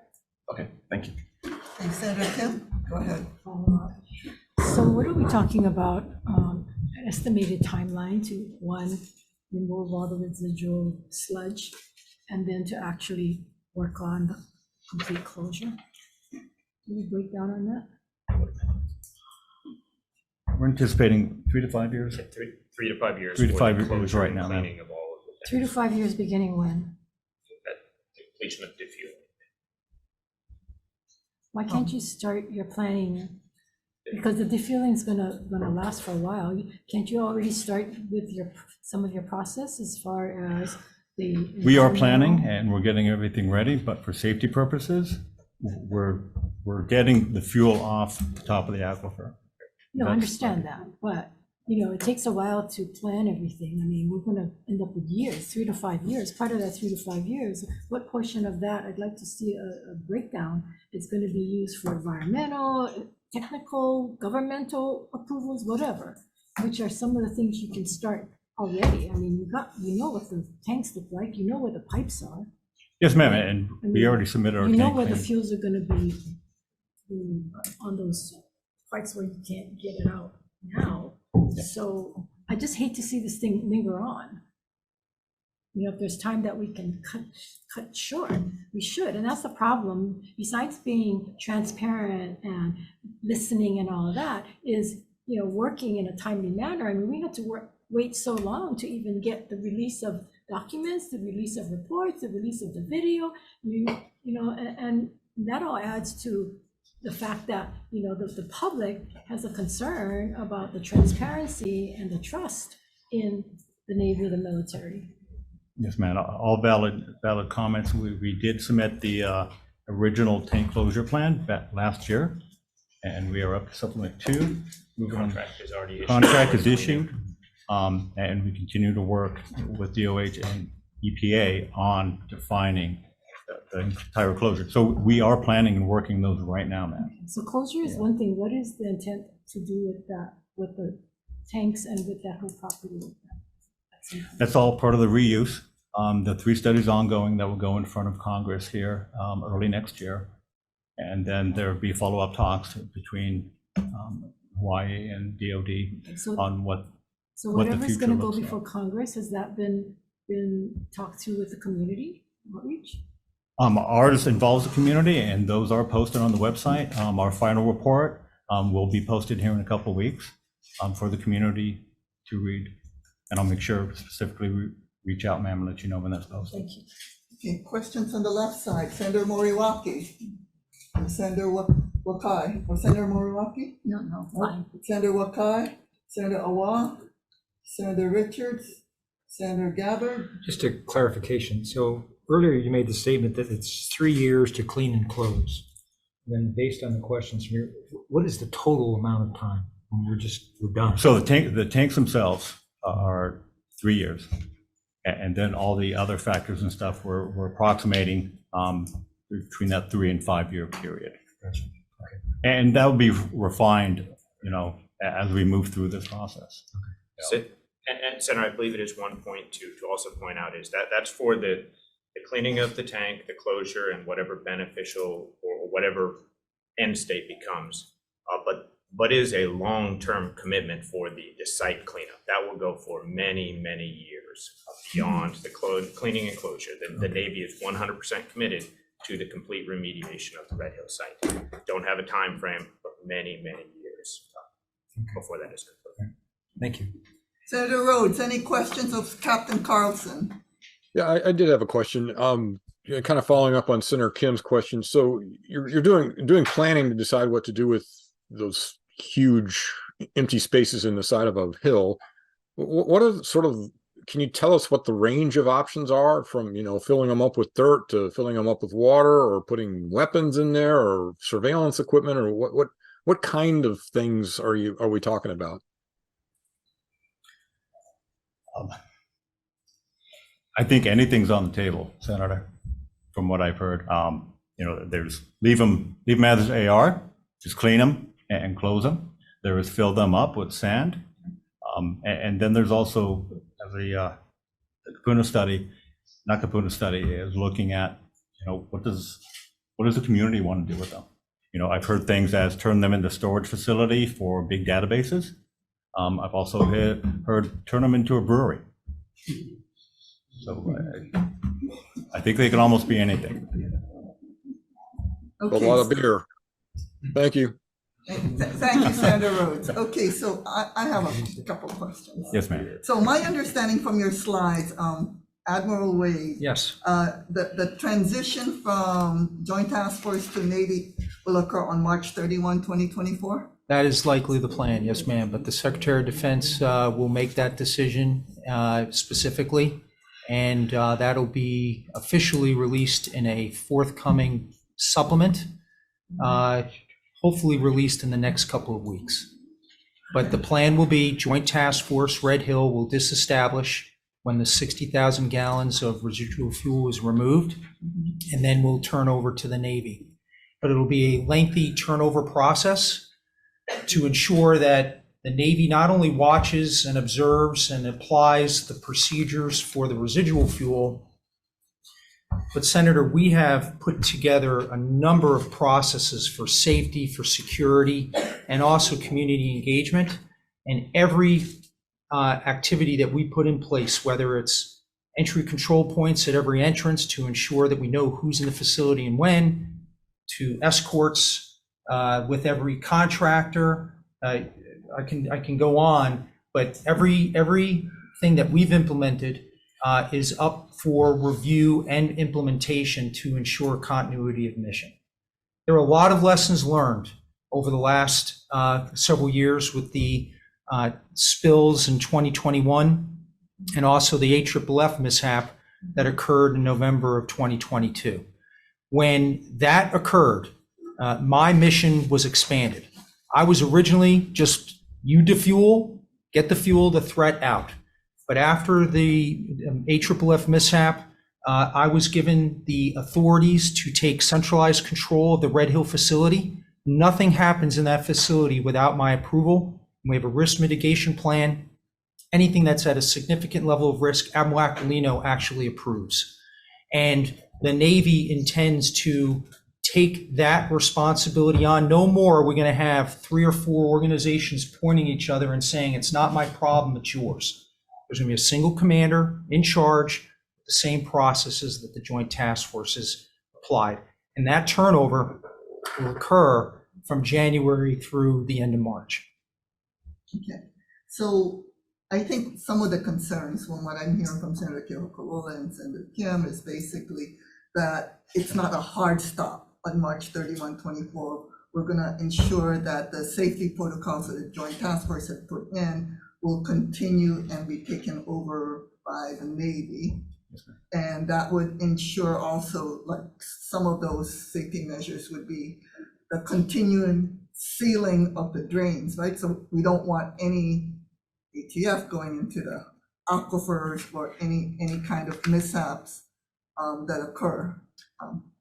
Okay, thank you. Hey, Senator Kim, go ahead. So what are we talking about, an estimated timeline to, one, remove all the residual sludge, and then to actually work on the complete closure? Can we break down on that? We're anticipating 3 to 5 years. 3 to 5 years. 3 to for 5 the years closure right and now, ma'am. Cleaning of all of the 3 to tanks. 5 years beginning when? That completion of defueling. Why can't you start your planning? Because the defueling is gonna last for a while. Can't you already start with some of your process as far as the? We are planning and we're getting everything ready, but for safety purposes, we're getting the fuel off the top of the aquifer. No, I That's- understand that, but, it takes a while to plan everything. I mean, we're gonna end up with years, 3 to 5 years. Part of that 3 to 5 years, what portion of that, I'd like to see a breakdown. It's gonna be used for environmental, technical, governmental approvals, whatever, which are some of the things you can start already. I mean, you know what the tanks look like, you know where the pipes are. Yes, ma'am, and we already submitted our You know tank where the claim. fuels are gonna be on those parts where you can't get it out now. So I just hate to see this thing linger on. If there's time that we can cut short, we should, and that's the problem. Besides being transparent and listening and all of that, is, working in a timely manner. I mean, we had to wait so long to even get the release of documents, the release of reports, the release of the video, and that all adds to the fact that, the public has a concern about the transparency and the trust in the Navy or the military. Yes, ma'am, all valid comments. We did submit the original tank closure plan back last year, and we are up to supplement 2. Contract is already issued. Contract is issued, and we continue to work with DOH and EPA on defining the entire closure. So we are planning and working those right now, ma'am. So closure is one thing. What is the intent to do with that, with the tanks and with that whole property? That's all part of the reuse. The 3 studies ongoing that will go in front of Congress here early next year. And then there'll be follow-up talks between Hawaii and DOD So on what So what the whatever's future gonna go looks like. before Congress, has that been talked to with the community outreach? Ours involves the community, and those are posted on the website. Our final report will be posted here in a couple of weeks for the community to read. And I'll make sure specifically reach out, ma'am, and let you know when that's posted. Thank you. Okay, questions on the left side, Senator Moriwaki. Senator Wakai, or Senator Moriwaki? No, fine. Senator Wakai, Senator Awa, Senator Richards, Senator Gabbard. Just a clarification. So earlier you made the statement that it's 3 years to clean and close. Then based on the questions from you, what is the total amount of time when we're done? So the tanks themselves are 3 years. And then all the other factors and stuff we're approximating between that 3 and 5 year period. Gotcha. Okay. And that will be refined, as we move through this process. So, and Senator, I believe it is one point to also point out is that that's for the cleaning of the tank, the closure, and whatever beneficial or whatever end state becomes. But is a long-term commitment for the site cleanup. That will go for many, many years beyond the cleaning and closure. The Navy is 100% committed to the complete remediation of the Red Hill site. Don't have a time frame, but many, many years before that is complete. Thank you. Senator Rhodes, any questions of Captain Carlson? Yeah, I did have a question. Kind of following up on Senator Kim's question. So you're doing planning to decide what to do with those huge empty spaces in the side of a hill. What are can you tell us what the range of options are from, filling them up with dirt to filling them up with water, or putting weapons in there, or surveillance equipment, or what kind of things are we talking about? I think anything's on the table, Senator, from what I've heard. There's leave them as they are, just clean them and close them. There is fill them up with sand. And then there's also the Kapuna study, not Kapuna study, is looking at, what does the community want to do with them? I've heard things as turn them into storage facility for big databases. I've also heard turn them into a brewery. So I think they can almost be anything. Okay. A lot of beer. Thank you. Thank you, Senator Rhodes. Okay, so I have a couple questions. Yes, ma'am. So my understanding from your slides, Admiral Wade, Yes. the transition from Joint Task Force to Navy will occur on March 31, 2024? That is likely the plan, yes, ma'am. But the Secretary of Defense will make that decision specifically, and that'll be officially released in a forthcoming supplement, hopefully released in the next couple of weeks. But the plan will be Joint Task Force Red Hill will disestablish when the 60,000 gallons of residual fuel is removed, and then we'll turn over to the Navy. But it'll be a lengthy turnover process to ensure that the Navy not only watches and observes and applies the procedures for the residual fuel, but Senator, we have put together a number of processes for safety, for security, and also community engagement. And every activity that we put in place, whether it's entry control points at every entrance to ensure that we know who's in the facility and when, to escorts with every contractor, I can go on, but everything that we've implemented is up for review and implementation to ensure continuity of mission. There are a lot of lessons learned over the last several years with the spills in 2021 and also the HFF mishap that occurred in November of 2022. When that occurred, my mission was expanded. I was originally just you defuel, get the fuel, the threat out. But after the HFF mishap, I was given the authorities to take centralized control of the Red Hill facility. Nothing happens in that facility without my approval. We have a risk mitigation plan. Anything that's at a significant level of risk, Admiral Aquilino actually approves. And the Navy intends to take that responsibility on. No more are we going to have 3 or 4 organizations pointing at each other and saying, it's not my problem, it's yours. There's going to be a single commander in charge with the same processes that the Joint Task Forces applied. And that turnover will occur from January through the end of March. Okay, so I think some of the concerns from what I'm hearing from Senator Kehoe-Corolla and Senator Kim is basically that it's not a hard stop. on March 31, 24, we're gonna ensure that the safety protocols that the Joint Task Force had put in will continue and be taken over by the Navy. And that would ensure also, like, some of those safety measures would be the continuing sealing of the drains, right? So we don't want any ATF going into the aquifers or any kind of mishaps that occur.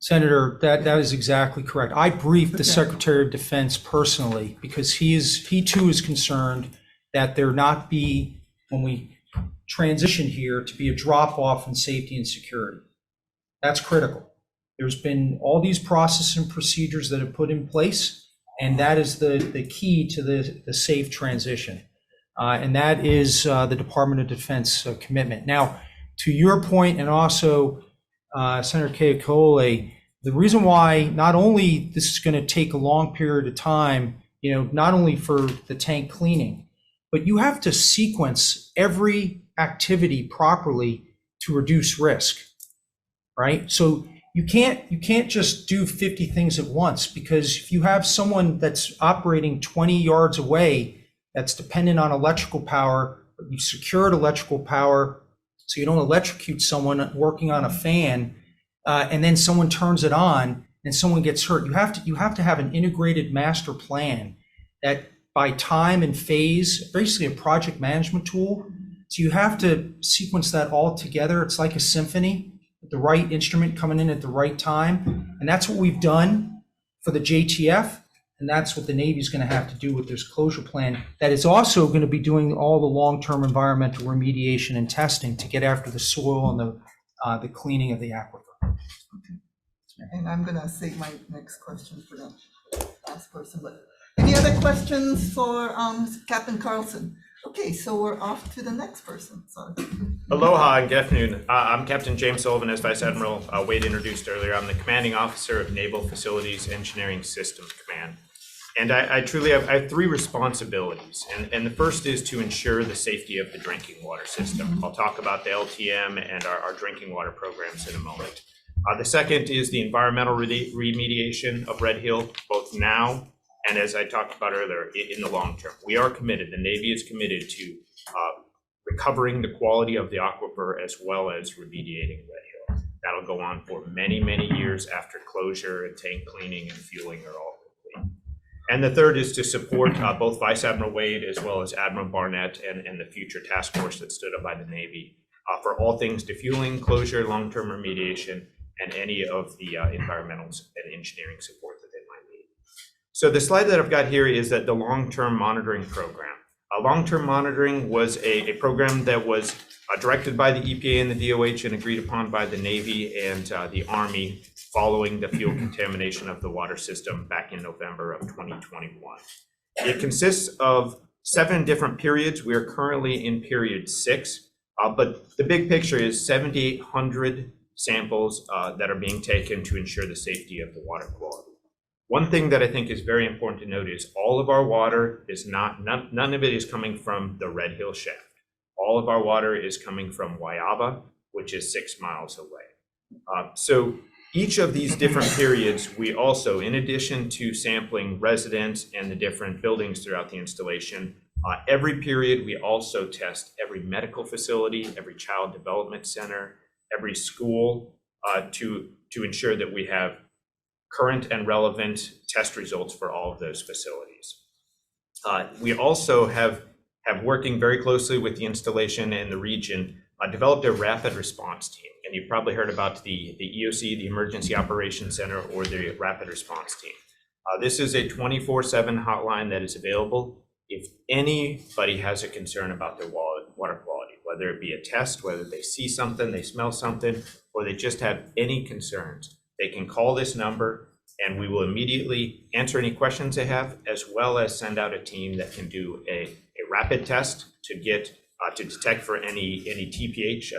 Senator, that is exactly correct. I briefed the Okay. Secretary of Defense personally because he too is concerned that there not be, when we transition here, to be a drop off in safety and security. That's critical. There's been all these processes and procedures that have put in place, and that is the key to the safe transition. And that is the Department of Defense commitment. Now, to your point, and also Senator Keikoole, the reason why not only this is going to take a long period of time, not only for the tank cleaning, but you have to sequence every activity properly to reduce risk, right? So you can't just do 50 things at once, because if you have someone that's operating 20 yards away that's dependent on electrical power, but you've secured electrical power so you don't electrocute someone working on a fan, and then someone turns it on and someone gets hurt. You have to have an integrated master plan that by time and phase, basically a project management tool. So you have to sequence that all together. It's like a symphony, with the right instrument coming in at the right time. And that's what we've done for the JTF. And that's what the Navy is going to have to do with this closure plan. That is also going to be doing all the long-term environmental remediation and testing to get after the soil and the cleaning of the aquifer. And I'm gonna save my next question for the last person, but any other questions for Captain Carlson? Okay, so we're off to the next person, sorry. Aloha and good afternoon. I'm Captain James Sullivan, as Vice Admiral Wade introduced earlier. I'm the Commanding Officer of Naval Facilities Engineering Systems Command. And I truly have three responsibilities. And the first is to ensure the safety of the drinking water system. I'll talk about the LTM and our drinking water programs in a moment. The second is the environmental remediation of Red Hill, both now and, as I talked about earlier, in the long term. We are committed, the Navy is committed to recovering the quality of the aquifer as well as remediating Red Hill. That'll go on for many, many years after closure and tank cleaning and fueling are all complete. And the third is to support both Vice Admiral Wade as well as Admiral Barnett and the future task force that stood up by the Navy for all things defueling, closure, long-term remediation, and any of the environmental and engineering support that they might need. So the slide that I've got here is that the long-term monitoring program. Long-term monitoring was a program that was directed by the EPA and the DOH and agreed upon by the Navy and the Army following the fuel contamination of the water system back in November of 2021. It consists of 7 different periods. We are currently in period 6, but the big picture is 7,800 samples that are being taken to ensure the safety of the water quality. One thing that I think is very important to note is all of our water is none of it is coming from the Red Hill shaft. All of our water is coming from Waiaba, which is 6 miles away. So each of these different periods, we also, in addition to sampling residents and the different buildings throughout the installation, every period we also test every medical facility, every child development center, every school to ensure that we have current and relevant test results for all of those facilities. We also have working very closely with the installation and the region, developed a rapid response team. And you've probably heard about the EOC, the Emergency Operations Center, or the Rapid Response Team. This is a 24/7 hotline that is available if anybody has a concern about their water quality, whether it be a test, whether they see something, they smell something, or they just have any concerns. They can call this number and we will immediately answer any questions they have, as well as send out a team that can do a rapid test to get to detect for any TPH,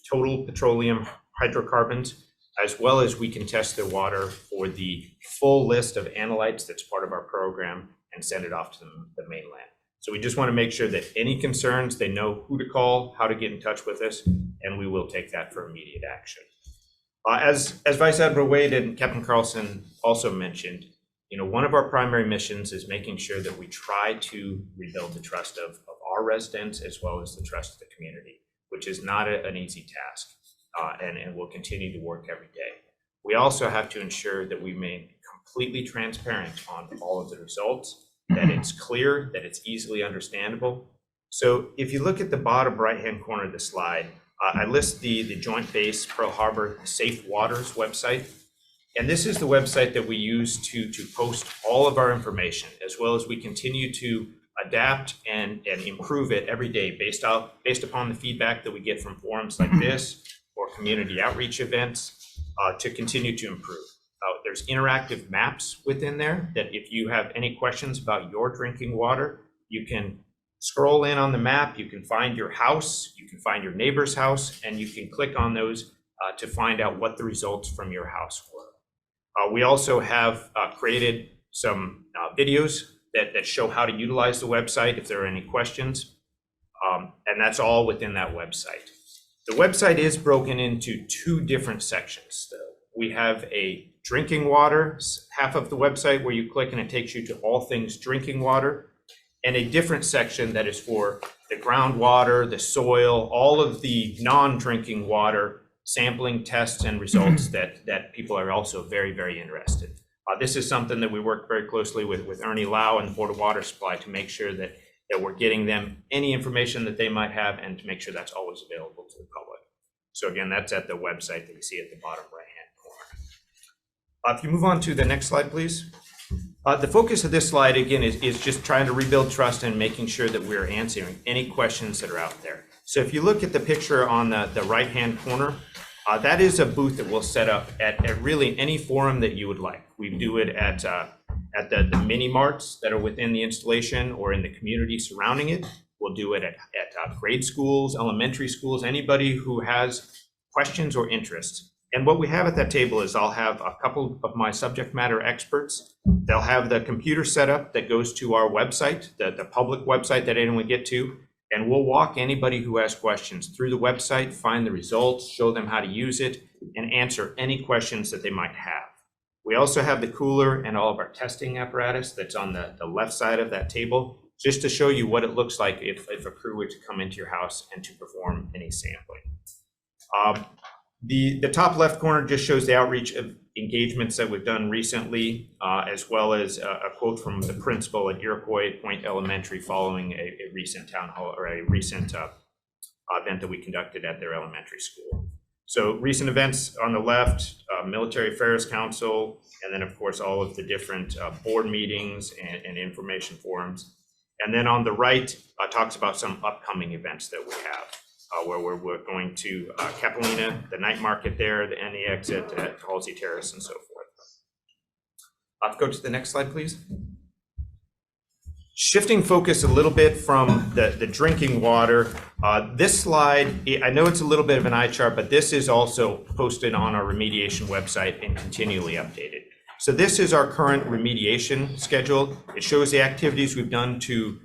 total petroleum hydrocarbons, as well as we can test their water for the full list of analytes that's part of our program and send it off to the mainland. So we just want to make sure that any concerns, they know who to call, how to get in touch with us, and we will take that for immediate action. As Vice Admiral Wade and Captain Carlson also mentioned, one of our primary missions is making sure that we try to rebuild the trust of our residents as well as the trust of the community, which is not an easy task, and we'll continue to work every day. We also have to ensure that we remain completely transparent on all of the results, that it's clear, that it's easily understandable. So if you look at the bottom right-hand corner of the slide, I list the Joint Base Pearl Harbor Safe Waters website. And this is the website that we use to post all of our information, as well as we continue to adapt and improve it every day based upon the feedback that we get from forums like this or community outreach events to continue to improve. There's interactive maps within there that if you have any questions about your drinking water, you can scroll in on the map, you can find your house, you can find your neighbor's house, and you can click on those to find out what the results from your house were. We also have created some videos that show how to utilize the website if there are any questions, and that's all within that website. The website is broken into two different sections, though. We have a drinking water, half of the website where you click and it takes you to all things drinking water, and a different section that is for the groundwater, the soil, all of the non-drinking water sampling tests and results that people are also very, very interested. This is something that we work very closely with Ernie Lau and the Board of Water Supply to make sure that we're getting them any information that they might have and to make sure that's always available to the public. So again, that's at the website that you see at the bottom right-hand corner. If you move on to the next slide, please. The focus of this slide, again, is just trying to rebuild trust and making sure that we're answering any questions that are out there. So if you look at the picture on the right-hand corner, that is a booth that we'll set up at really any forum that you would like. We do it at the mini marts that are within the installation or in the community surrounding it. We'll do it at grade schools, elementary schools, anybody who has questions or interests. And what we have at that table is I'll have a couple of my subject matter experts. They'll have the computer set up that goes to our website, the public website that anyone get to, and we'll walk anybody who has questions through the website, find the results, show them how to use it, and answer any questions that they might have. We also have the cooler and all of our testing apparatus that's on the left side of that table, just to show you what it looks like if a crew were to come into your house and to perform any sampling. The top left corner just shows the outreach of engagements that we've done recently, as well as a quote from the principal at Iroquois Point Elementary following a recent town hall or a recent event that we conducted at their elementary school. So recent events on the left, Military Affairs Council, and then of course all of the different board meetings and information forums. And then on the right, talks about some upcoming events that we have. Where we're going to Capelina, the night market there, the NEX at Halsey Terrace, and so forth. Go to the next slide, please. Shifting focus a little bit from the drinking water, this slide, I know it's a little bit of an eye chart, but this is also posted on our remediation website and continually updated. So this is our current remediation schedule. It shows the activities we've done to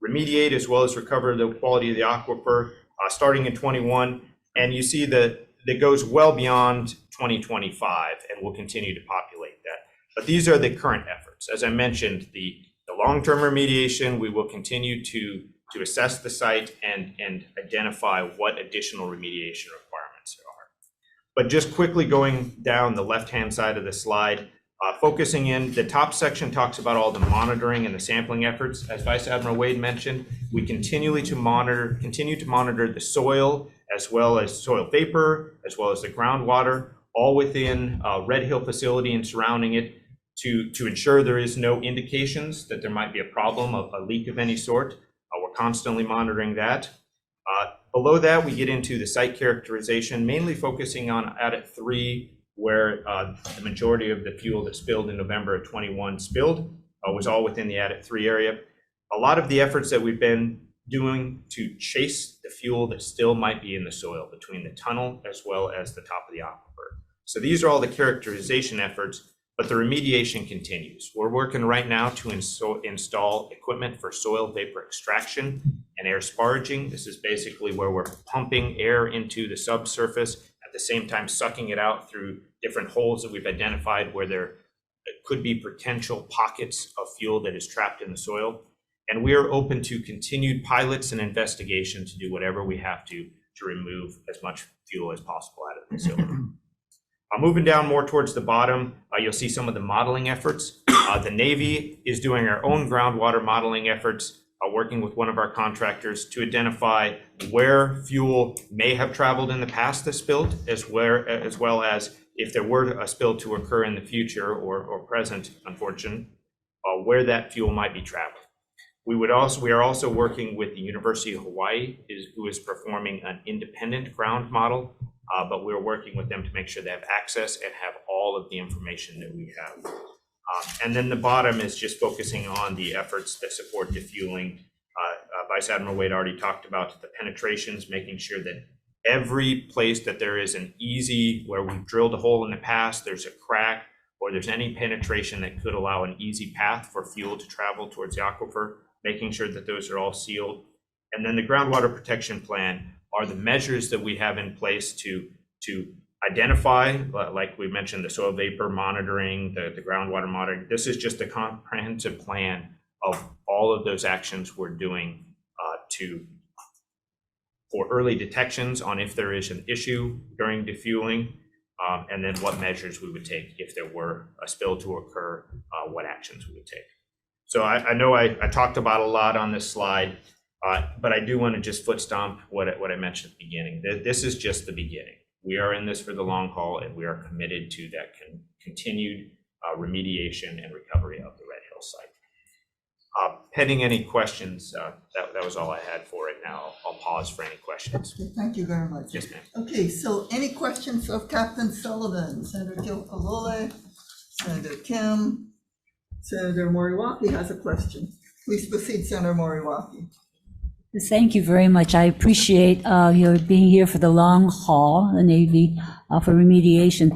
remediate as well as recover the quality of the aquifer starting in 21. And you see that it goes well beyond 2025 and will continue to populate that. But these are the current efforts. As I mentioned, the long-term remediation, we will continue to assess the site and identify what additional remediation requirements there are. But just quickly going down the left-hand side of the slide, focusing in, the top section talks about all the monitoring and the sampling efforts. As Vice Admiral Wade mentioned, we continue to monitor the soil as well as soil vapor, as well as the groundwater, all within Red Hill facility and surrounding it to ensure there is no indications that there might be a problem of a leak of any sort. We're constantly monitoring that. Below that, we get into the site characterization, mainly focusing on Adit 3, where the majority of the fuel that spilled in November of 21 was all within the Adit 3 area. A lot of the efforts that we've been doing to chase the fuel that still might be in the soil between the tunnel as well as the top of the aquifer. So these are all the characterization efforts, but the remediation continues. We're working right now to install equipment for soil vapor extraction and air sparging. This is basically where we're pumping air into the subsurface at at the same time sucking it out through different holes that we've identified where there could be potential pockets of fuel that is trapped in the soil. And we are open to continued pilots and investigation to do whatever we have to remove as much fuel as possible out of the facility. Moving down more towards the bottom, you'll see some of the modeling efforts. The Navy is doing our own groundwater modeling efforts, working with one of our contractors to identify where fuel may have traveled in the past that spilled, as well as if there were a spill to occur in the future or present, unfortunately, where that fuel might be traveling. We are also working with the University of Hawaii, who is performing an independent ground model, but we're working with them to make sure they have access and have all of the information that we have. And then the bottom is just focusing on the efforts that support defueling. Vice Admiral Wade already talked about the penetrations, making sure that every place that there is an easy, where we've drilled a hole in the past, there's a crack, or there's any penetration that could allow an easy path for fuel to travel towards the aquifer, making sure that those are all sealed. And then the groundwater protection plan are the measures that we have in place to identify, like we mentioned, the soil vapor monitoring, the groundwater monitoring. This is just a comprehensive plan of all of those actions we're doing for early detections on if there is an issue during defueling, and then what measures we would take if there were a spill to occur, what actions we would take. So I know I talked about a lot on this slide, but I do want to just foot stomp what I mentioned at the beginning. This is just the beginning. We are in this for the long haul, and we are committed to that continued remediation and recovery of the Red Hill site. Pending any questions, that was all I had for right now. I'll pause for any questions. Okay, thank you very much. Yes, ma'am. Okay, so any questions of Captain Sullivan? Senator Kilpalole, Senator Kim, Senator Moriwaki has a question. Please proceed, Senator Moriwaki. Thank you very much. I appreciate your being here for the long haul, the Navy, for remediation,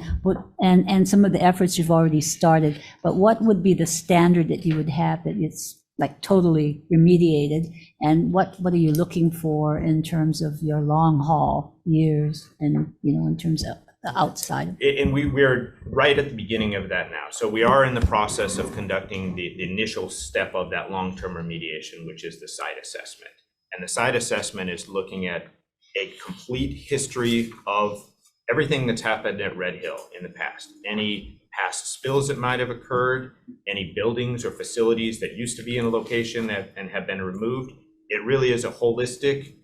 and some of the efforts you've already started. But what would be the standard that you would have that it's like totally remediated? And what are you looking for in terms of your long haul years and, in terms of the outside? And we are right at the beginning of that now. So we are in the process of conducting the initial step of that long-term remediation, which is the site assessment. And the site assessment is looking at a complete history of everything that's happened at Red Hill in the past. Any past spills that might have occurred, any buildings or facilities that used to be in a location and have been removed. It really is a holistic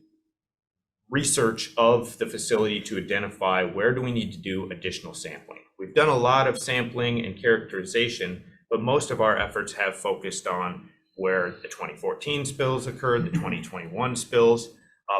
research of the facility to identify where do we need to do additional sampling. We've done a lot of sampling and characterization, but most of our efforts have focused on where the 2014 spills occurred, the 2021 spills,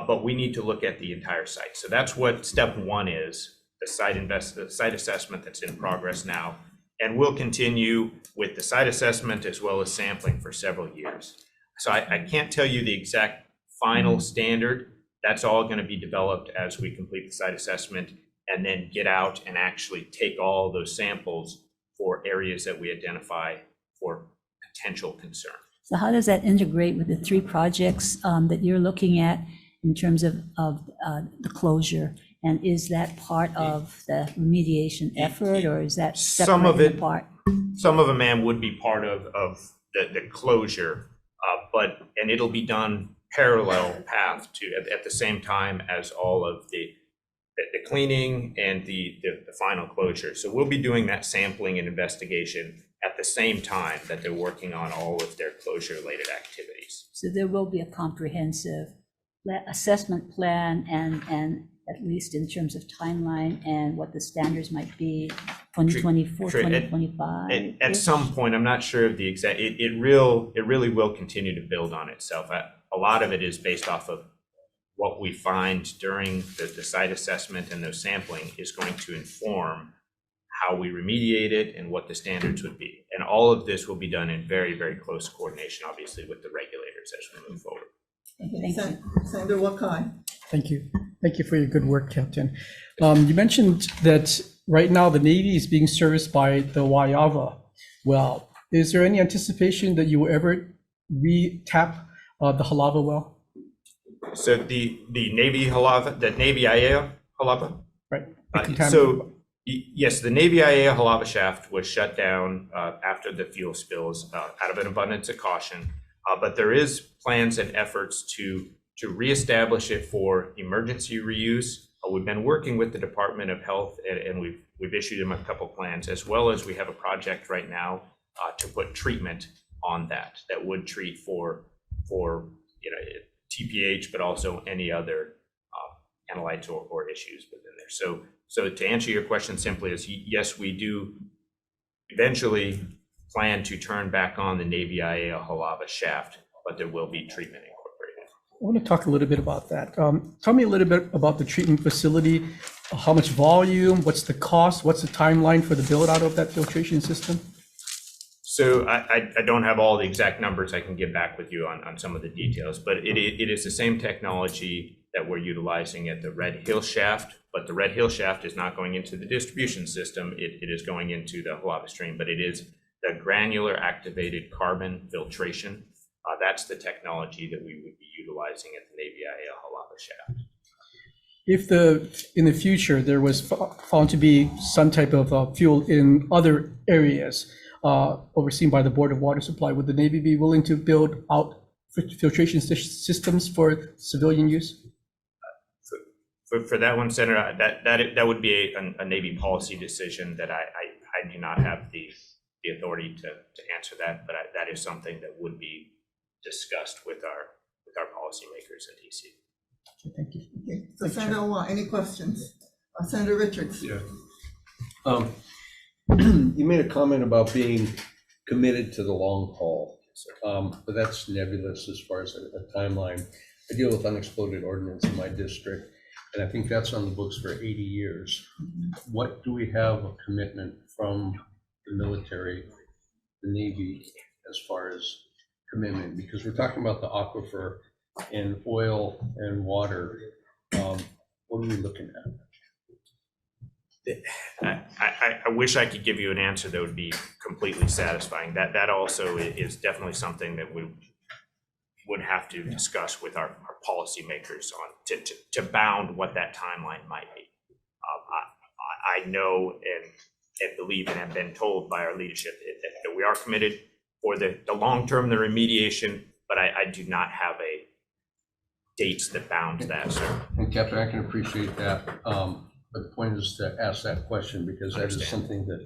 but we need to look at the entire site. So that's what step one is, the site assessment that's in progress now. And we'll continue with the site assessment as well as sampling for several years. So I can't tell you the exact final standard. That's all going to be developed as we complete the site assessment and then get out and actually take all those samples for areas that we identify for potential concern. So how does that integrate with the three projects that you're looking at in terms of the closure? And is that part of the remediation effort, or is that separated apart? Some of them, ma'am, would be part of the closure, and it'll be done parallel path to at the same time as all of the cleaning and the final closure. So we'll be doing that sampling and investigation at the same time that they're working on all of their closure-related activities. So there will be a comprehensive assessment plan and at least in terms of timeline and what the standards might be, 2024, 2025? At some point, I'm not sure of the exact, it really will continue to build on itself. A lot of it is based off of what we find during the site assessment, and those sampling is going to inform how we remediate it and what the standards would be. And all of this will be done in very, very close coordination, obviously, with the regulators as we move forward. Thank you. Senator Wakai. Thank you. Thank you for your good work, Captain. You mentioned that right now the Navy is being serviced by the Waiava well. Is there any anticipation that you will ever re-tap the Halava well? So the Navy Halava, the Navy IAEA Halava? Right. So, yes, the Navy IAEA Halava shaft was shut down after the fuel spills out of an abundance of caution. But there is plans and efforts to reestablish it for emergency reuse. We've been working with the Department of Health, and we've issued them a couple plans, as well as we have a project right now to put treatment on that would treat for TPH, but also any other analytes or issues within there. So to answer your question simply is, yes, we do eventually plan to turn back on the Navy IAEA Halava shaft, but there will be treatment incorporated. I want to talk a little bit about that. Tell me a little bit about the treatment facility, how much volume, what's the cost, what's the timeline for the build out of that filtration system? So I don't have all the exact numbers. I can get back with you on some of the details, but it is the same technology that we're utilizing at the Red Hill shaft, but the Red Hill shaft is not going into the distribution system. It is going into the Halava stream, but it is the granular activated carbon filtration. That's the technology that we would be utilizing at the Navy IAEA Halava shaft. If in the future there was found to be some type of fuel in other areas overseen by the Board of Water Supply, would the Navy be willing to build out filtration systems for civilian use? For that one, Senator, that would be a Navy policy decision that I do not have the authority to answer that, but that is something that would be discussed with our policymakers in DC. Okay, thank you. Okay, so Senator Wah, any questions? Senator Richards? Yeah. You made a comment about being committed to the long haul, but that's nebulous as far as a timeline. I deal with unexploded ordnance in my district, and I think that's on the books for 80 years. What do we have a commitment from the military, the Navy, as far as commitment? Because we're talking about the aquifer and oil and water. What are we looking at? I wish I could give you an answer that would be completely satisfying. That also is definitely something that we would have to discuss with our policymakers on to bound what that timeline might be. I know and believe and have been told by our leadership that we are committed for the long term, the remediation, but I do not have a dates that bound that, sir. And Captain, I can appreciate that. But the point is to ask that question because that is something that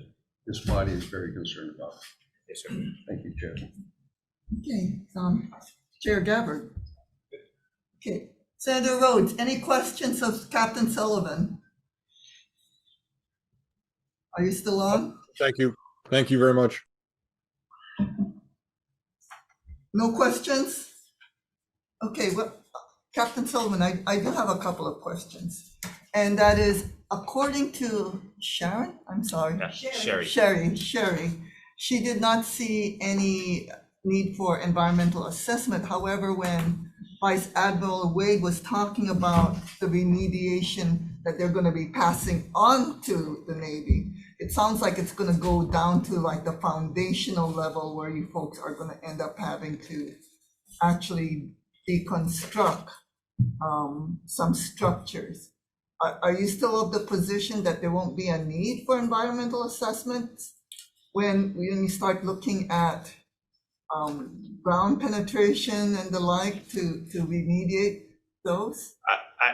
this body is very concerned about. Yes, sir. Thank you, Chair. Okay, Chair Gabbard. Okay, Senator Rhodes, any questions of Captain Sullivan? Are you still on? Thank you. Thank you very much. No questions? Okay, well, Captain Sullivan, I do have a couple of questions. And that is, according to Sharon, I'm sorry. Yeah, Sherry. Sherry, she did not see any need for environmental assessment. However, when Vice Admiral Wade was talking about the remediation that they're going to be passing on to the Navy, it sounds like it's going to go down to like the foundational level where you folks are going to end up having to actually deconstruct some structures. Are you still of the position that there won't be a need for environmental assessments when you start looking at ground penetration and the like to remediate those?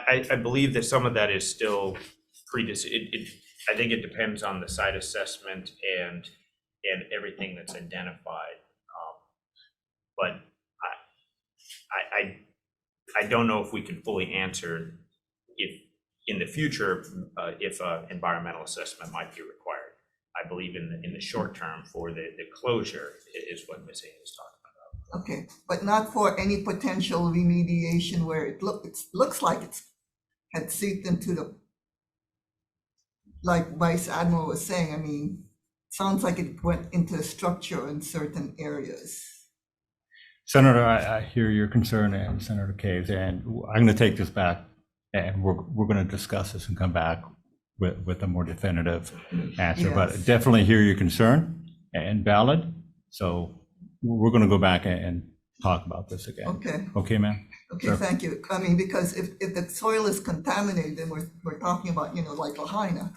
I believe that some of that is still I think it depends on the site assessment and everything that's identified. But I don't know if we can fully answer if in the future if an environmental assessment might be required. I believe in the short term for the closure is what Ms. Haynes is talking about. Okay, but not for any potential remediation where it looks like it's had seeped into the, like Vice Admiral was saying, I mean, sounds like it went into the structure in certain areas. Senator, I hear your concern, and Senator Caves, and I'm going to take this back, and we're going to discuss this and come back with a more definitive answer. Yes. But definitely hear your concern and valid. So we're going to go back and talk about this again. Okay. Okay, ma'am? Okay, Sure. thank you. I mean, because if the soil is contaminated, then we're talking about, like Lahaina,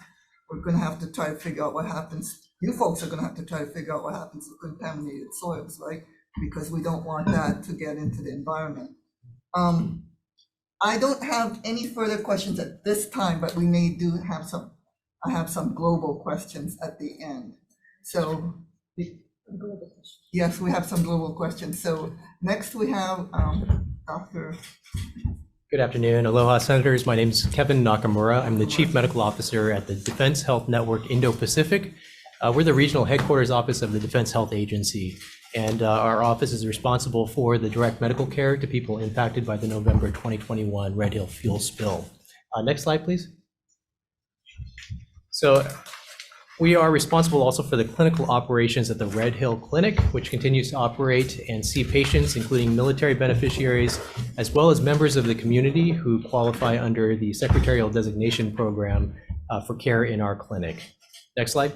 we're gonna have to try to figure out what happens. You folks are gonna have to try to figure out what happens with contaminated soils, right? Because we don't want that to get into the environment. I don't have any further questions at this time, but we I have some global questions at the end. So, yes, we have some global questions. So next we have Dr. Good afternoon. Aloha, Senators. My name is Kevin Nakamura. I'm the Chief Medical Officer at the Defense Health Network Indo-Pacific. We're the regional headquarters office of the Defense Health Agency, and our office is responsible for the direct medical care to people impacted by the November 2021 Red Hill fuel spill. Next slide, please. So we are responsible also for the clinical operations at the Red Hill Clinic, which continues to operate and see patients, including military beneficiaries, as well as members of the community who qualify under the Secretarial Designation Program for care in our clinic. Next slide.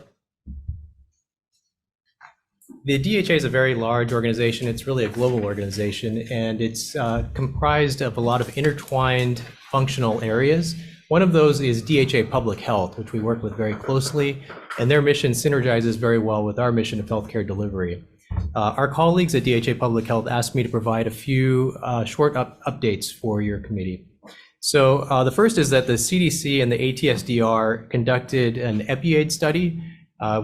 The DHA is a very large organization. It's really a global organization, and it's comprised of a lot of intertwined functional areas. One of those is DHA Public Health, which we work with very closely, and their mission synergizes very well with our mission of healthcare delivery. Our colleagues at DHA Public Health asked me to provide a few short updates for your committee. So the first is that the CDC and the ATSDR conducted an EpiAid study,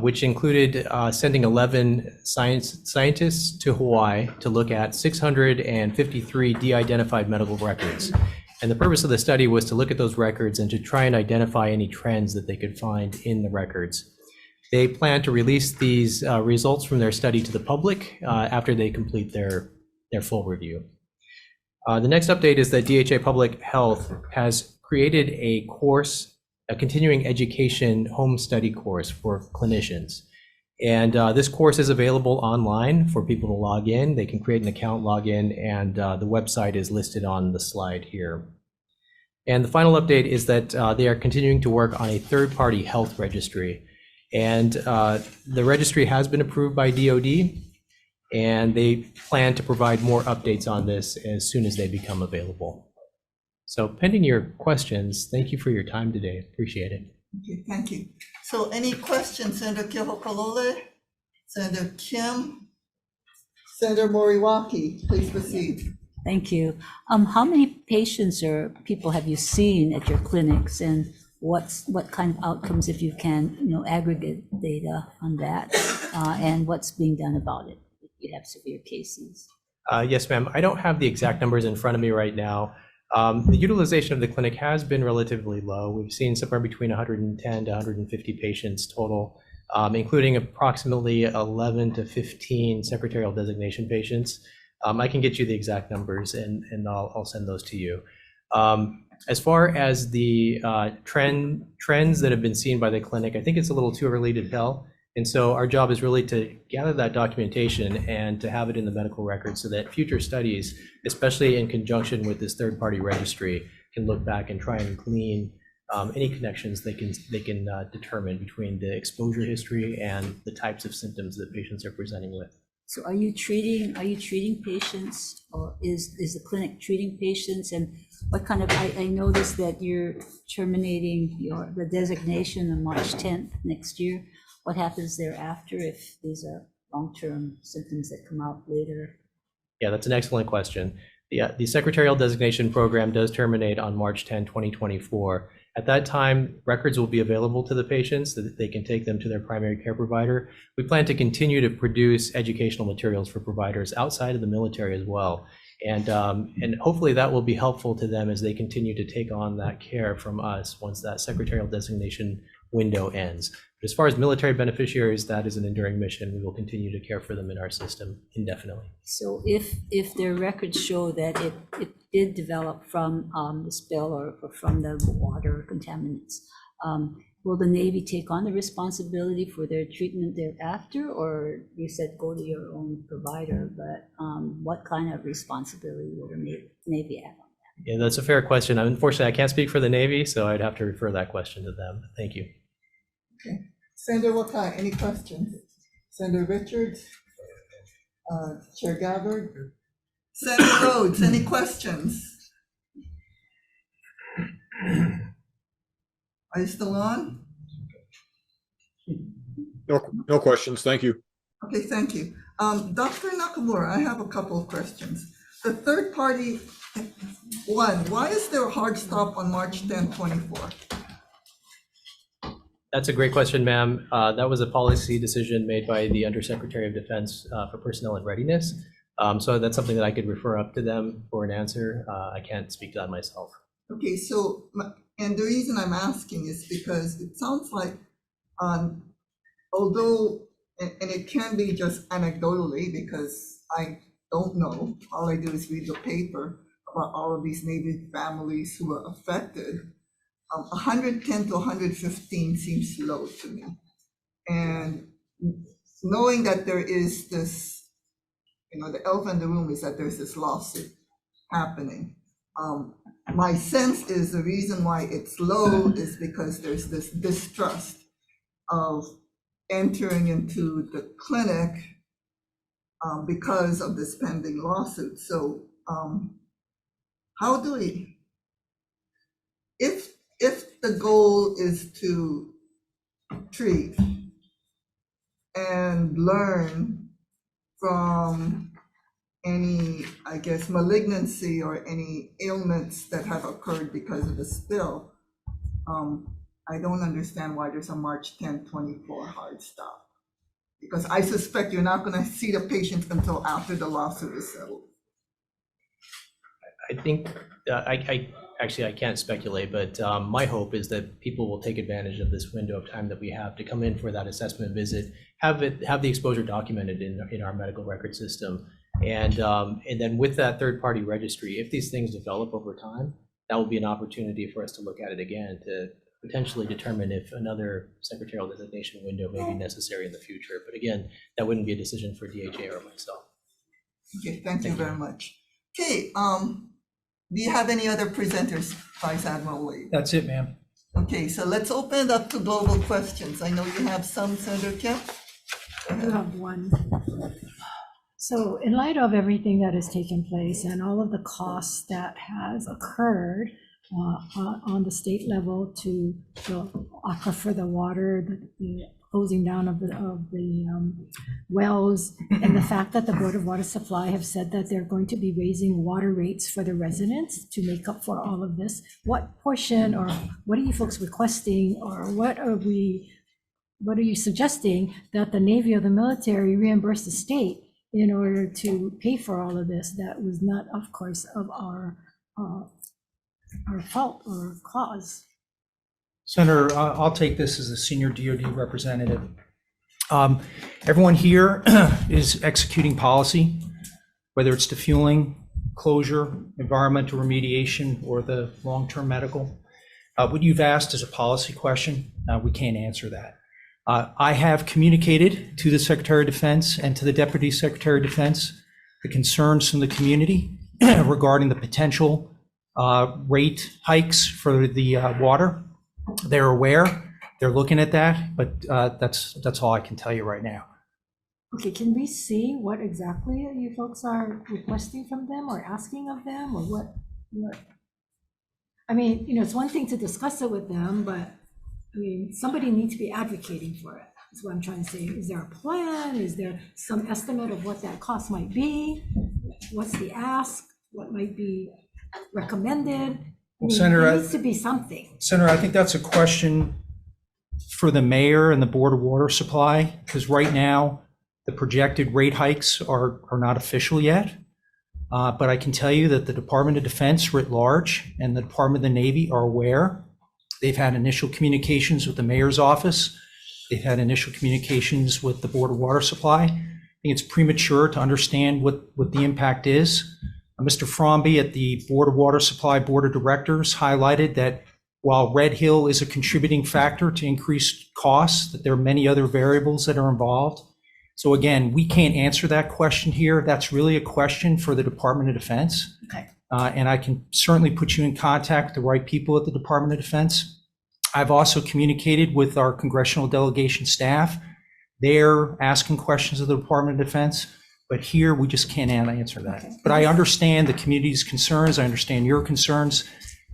which included sending 11 scientists to Hawaii to look at 653 de-identified medical records. And the purpose of the study was to look at those records and to try and identify any trends that they could find in the records. They plan to release these results from their study to the public after they complete their full review. The next update is that DHA Public Health has created a course, a continuing education home study course for clinicians. And this course is available online for people to log in. They can create an account, log in, and the website is listed on the slide here. And the final update is that they are continuing to work on a third-party health registry. And the registry has been approved by DoD, and they plan to provide more updates on this as soon as they become available. So pending your questions, thank you for your time today. Appreciate it. Okay, thank you. So any questions, Senator Kehokalole, Senator Kim, Senator Moriwaki, please proceed. Thank you. How many patients or people have you seen at your clinics, and what kind of outcomes, if you can, aggregate data on that, and what's being done about it if you have severe cases? Yes, ma'am. I don't have the exact numbers in front of me right now. The utilization of the clinic has been relatively low. We've seen somewhere between 110 to 150 patients total, including approximately 11 to 15 secretarial designation patients. I can get you the exact numbers and I'll send those to you. As far as the trends that have been seen by the clinic, I think it's a little too early to tell. And so our job is really to gather that documentation and to have it in the medical record so that future studies, especially in conjunction with this third-party registry, can look back and try and glean any connections they can determine between the exposure history and the types of symptoms that patients are presenting with. So are you treating patients, or is the clinic treating patients? And what kind of, I noticed that you're terminating the designation on March 10th next year. What happens thereafter if these are long-term symptoms that come out later? Yeah, that's an excellent question. The Secretarial Designation Program does terminate on March 10, 2024. At that time, records will be available to the patients so that they can take them to their primary care provider. We plan to continue to produce educational materials for providers outside of the military as well. And hopefully that will be helpful to them as they continue to take on that care from us once that secretarial designation window ends. But as far as military beneficiaries, that is an enduring mission. We will continue to care for them in our system indefinitely. So if their records show that it did develop from the spill or from the water contaminants, will the Navy take on the responsibility for their treatment thereafter? Or you said go to your own provider, but what kind of responsibility will the Navy have on that? Yeah, that's a fair question. Unfortunately, I can't speak for the Navy, so I'd have to refer that question to them. Thank you. Okay. Senator Wakai, any questions? Senator Richards? Chair Gabbard? Senator Rhodes, any questions? Are you still on? No questions. Thank you. Okay, thank you. Dr. Nakamura, I have a couple of questions. The third party, one, why is there a hard stop on March 10, 24? That's a great question, ma'am. That was a policy decision made by the Undersecretary of Defense for Personnel and Readiness. So that's something that I could refer up to them for an answer. I can't speak to that myself. Okay, so, and the reason I'm asking is because it sounds like, although, and it can be just anecdotally because I don't know, all I do is read the paper about all of these Navy families who were affected. 110 to 115 seems low to me. And knowing that there is this, the elephant in the room is that there's this lawsuit happening. My sense is the reason why it's low is because there's this distrust of entering into the clinic because of this pending lawsuit. So how do we, if the goal is to treat and learn from any, I guess, malignancy or any ailments that have occurred because of the spill, I don't understand why there's a March 10, 24 hard stop. Because I suspect you're not going to see the patients until after the lawsuit is settled. I think, I can't speculate, but my hope is that people will take advantage of this window of time that we have to come in for that assessment visit, have the exposure documented in our medical record system. And then with that third-party registry, if these things develop over time, that will be an opportunity for us to look at it again to potentially determine if another secretarial designation window may be necessary in the future. But again, that wouldn't be a decision for DHA or myself. Okay, thank you very much. Okay, do you have any other presenters, Vice Admiral Wade? That's it, ma'am. Okay, so let's open it up to global questions. I know you have some, Senator Kim. I do have one. So in light of everything that has taken place and all of the costs that has occurred on the state level to the aquifer, the water, the closing down of the wells, and the fact that the Board of Water Supply have said that they're going to be raising water rates for the residents to make up for all of this, what portion or what are you folks requesting, or what are you suggesting that the Navy or the military reimburse the state in order to pay for all of this? That was not, of course, of our fault or cause. Senator, I'll take this as a senior DoD representative. Everyone here is executing policy, whether it's defueling, closure, environmental remediation, or the long-term medical. What you've asked is a policy question. We can't answer that. I have communicated to the Secretary of Defense and to the Deputy Secretary of Defense the concerns from the community regarding the potential rate hikes for the water. They're aware, they're looking at that, but that's all I can tell you right now. Okay, can we see what exactly you folks are requesting from them or asking of them, or what? I mean, it's one thing to discuss it with them, but I mean, somebody needs to be advocating for it. That's what I'm trying to say. Is there a plan? Is there some estimate of what that cost might be? What's the ask? What might be recommended? Well, Senator, there needs to be something. Senator, I think that's a question for the mayor and the Board of Water Supply, because right now the projected rate hikes are not official yet. But I can tell you that the Department of Defense writ large and the Department of the Navy are aware. They've had initial communications with the mayor's office. They've had initial communications with the Board of Water Supply. I think it's premature to understand what the impact is. Mr. Fromby at the Board of Water Supply Board of Directors highlighted that while Red Hill is a contributing factor to increased costs, that there are many other variables that are involved. So again, we can't answer that question here. That's really a question for the Department of Defense. Okay. And I can certainly put you in contact with the right people at the Department of Defense. I've also communicated with our congressional delegation staff. They're asking questions of the Department of Defense. But here, we just can't answer that. Okay. But I understand the community's concerns, I understand your concerns,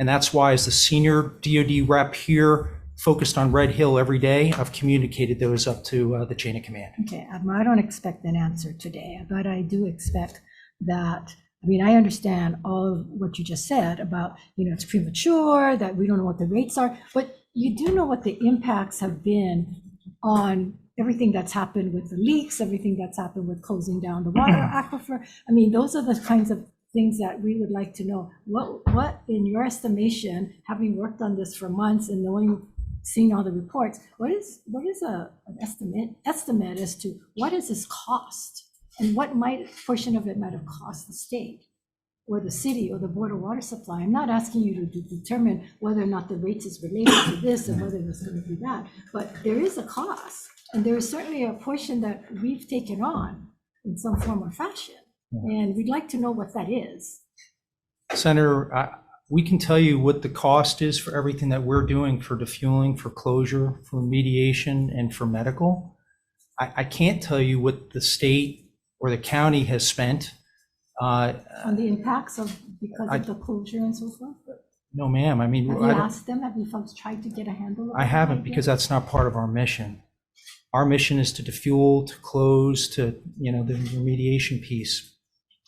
and that's why as the senior DoD rep here, focused on Red Hill every day, I've communicated those up to the chain of command. Okay, I don't expect an answer today, but I do expect that, I mean, I understand all of what you just said about, it's premature, that we don't know what the rates are, but you do know what the impacts have been on everything that's happened with the leaks, everything that's happened with closing down the water aquifer. I mean, those are the kinds of things that we would like to know. What in your estimation, having worked on this for months and seeing all the reports, what is an estimate as to what does this cost? And what portion of it might have cost the state or the city or the Board of Water Supply? I'm not asking you to determine whether or not the rates is related to this and whether it's going to be that, but there is a cost. And there is certainly a portion that we've taken on in some form or fashion. And we'd like to know what that is. Senator, we can tell you what the cost is for everything that we're doing for defueling, for closure, for remediation, and for medical. I can't tell you what the state or the county has spent. On the impacts because of the closure and so forth? No, ma'am. I mean, Have you asked them? Have you folks tried to get a handle on it? I haven't, because that's not part of our mission. Our mission is to defuel, to close, to, the remediation piece.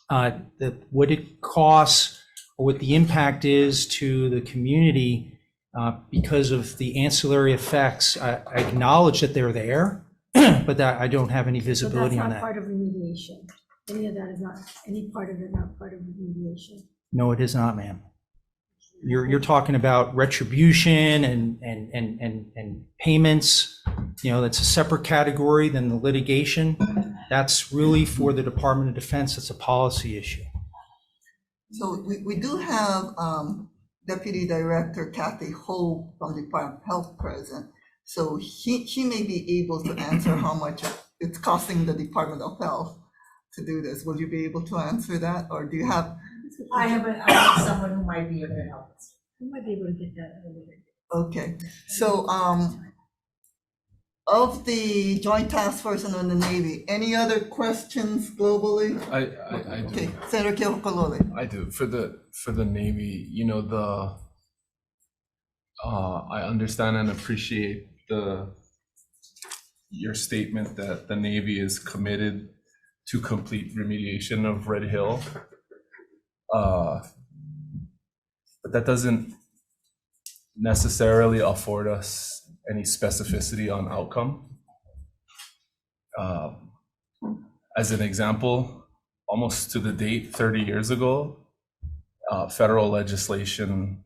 What it costs or what the impact is to the community because of the ancillary effects, I acknowledge that they're there, but that I don't have any visibility on that. So that's not part of remediation? Any of that is not, any part of it not part of remediation? No, it is not, ma'am. You're talking about retribution and payments. That's a separate category than the litigation. That's really for the Department of Defense. It's a policy issue. So we do have Deputy Director Kathy Ho from the Department of Health present. So she may be able to answer how much it's costing the Department of Health to do this. Will you be able to answer that, or do you have? I have someone who might be able to help us. We might be able to get that later. Okay, so of the Joint Task Force and on the Navy, any other questions globally? I do. Okay, Senator Keokalole. I do. For the Navy, I understand and appreciate your statement that the Navy is committed to complete remediation of Red Hill. But that doesn't necessarily afford us any specificity on outcome. As an example, almost to the date, 30 years ago, federal legislation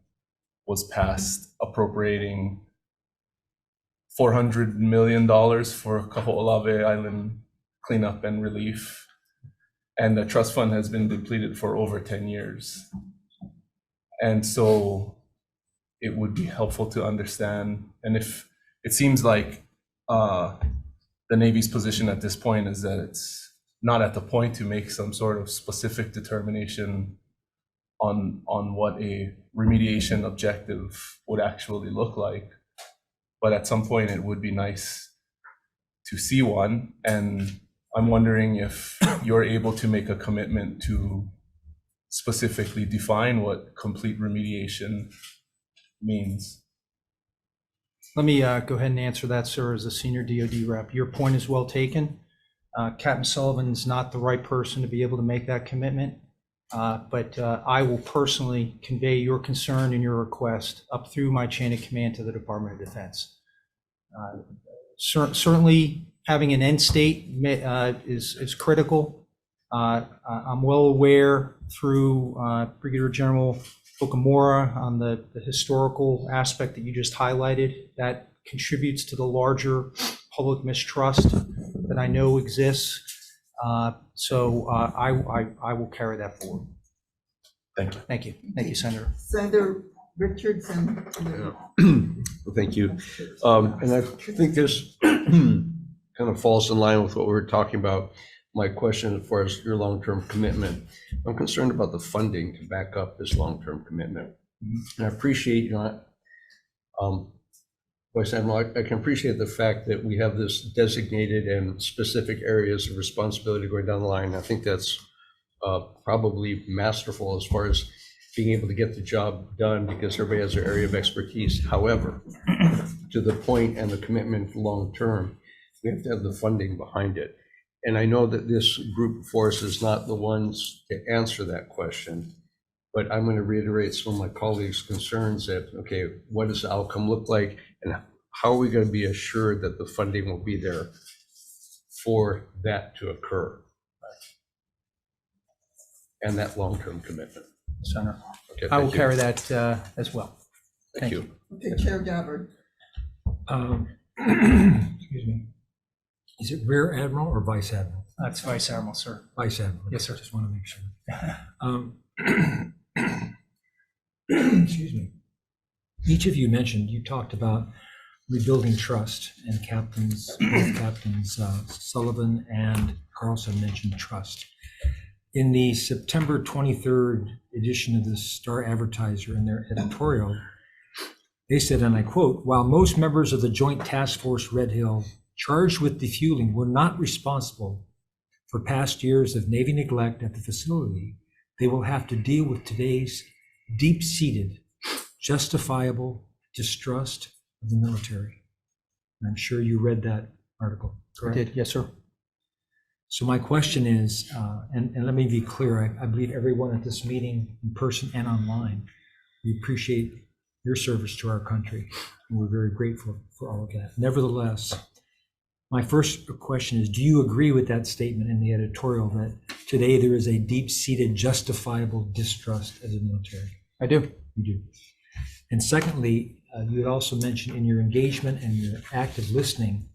was passed appropriating $400 million for Kaho'olawe Island cleanup and relief. And the trust fund has been depleted for over 10 years. And so it would be helpful to understand, and if it seems like the Navy's position at this point is that it's not at the point to make some sort of specific determination on what a remediation objective would actually look like. But at some point it would be nice to see one. And I'm wondering if you're able to make a commitment to specifically define what complete remediation means. Let me go ahead and answer that, sir, as a senior DoD rep. Your point is well taken. Captain Sullivan's not the right person to be able to make that commitment, but I will personally convey your concern and your request up through my chain of command to the Department of Defense. Certainly, having an end state is critical. I'm well aware through Brigadier General Okamura on the historical aspect that you just highlighted that contributes to the larger public mistrust that I know exists. So I will carry that forward. Thank you. Thank you. Thank you, Senator. Senator Richardson. Well, thank you. And I think this kind of falls in line with what we were talking about. My question as far as your long-term commitment, I'm concerned about the funding to back up this long-term commitment. And I appreciate Vice Admiral, I can appreciate the fact that we have this designated and specific areas of responsibility going down the line. I think that's probably masterful as far as being able to get the job done because everybody has their area of expertise. However, to the point and the commitment long-term, we have to have the funding behind it. And I know that this group of us is not the ones to answer that question, but I'm going to reiterate some of my colleagues' concerns that, okay, what does the outcome look like? And how are we going to be assured that the funding will be there for that to occur? And that long-term commitment. Senator. Okay, I will thank you. carry that as well. Thank you. Okay, Chair Gabbard. Excuse me. Is it Rear Admiral or Vice Admiral? That's Vice Admiral, sir. Vice Admiral. Yes, sir. Just want to make sure. Excuse me. Each of you mentioned, you talked about rebuilding trust, and both Captains Sullivan and Carlson mentioned trust. In the September 23rd edition of the Star Advertiser, in their editorial, they said, and I quote, "While most members of the Joint Task Force Red Hill charged with defueling were not responsible for past years of Navy neglect at the facility, they will have to deal with today's deep-seated, justifiable distrust of the military." And I'm sure you read that article, correct? I did, yes, sir. So my question is, and let me be clear, I believe everyone at this meeting, in person and online, we appreciate your service to our country, and we're very grateful for all of that. Nevertheless, my first question is, do you agree with that statement in the editorial that today there is a deep-seated, justifiable distrust of the military? I do. You do. And secondly, you had also mentioned in your engagement and your active listening,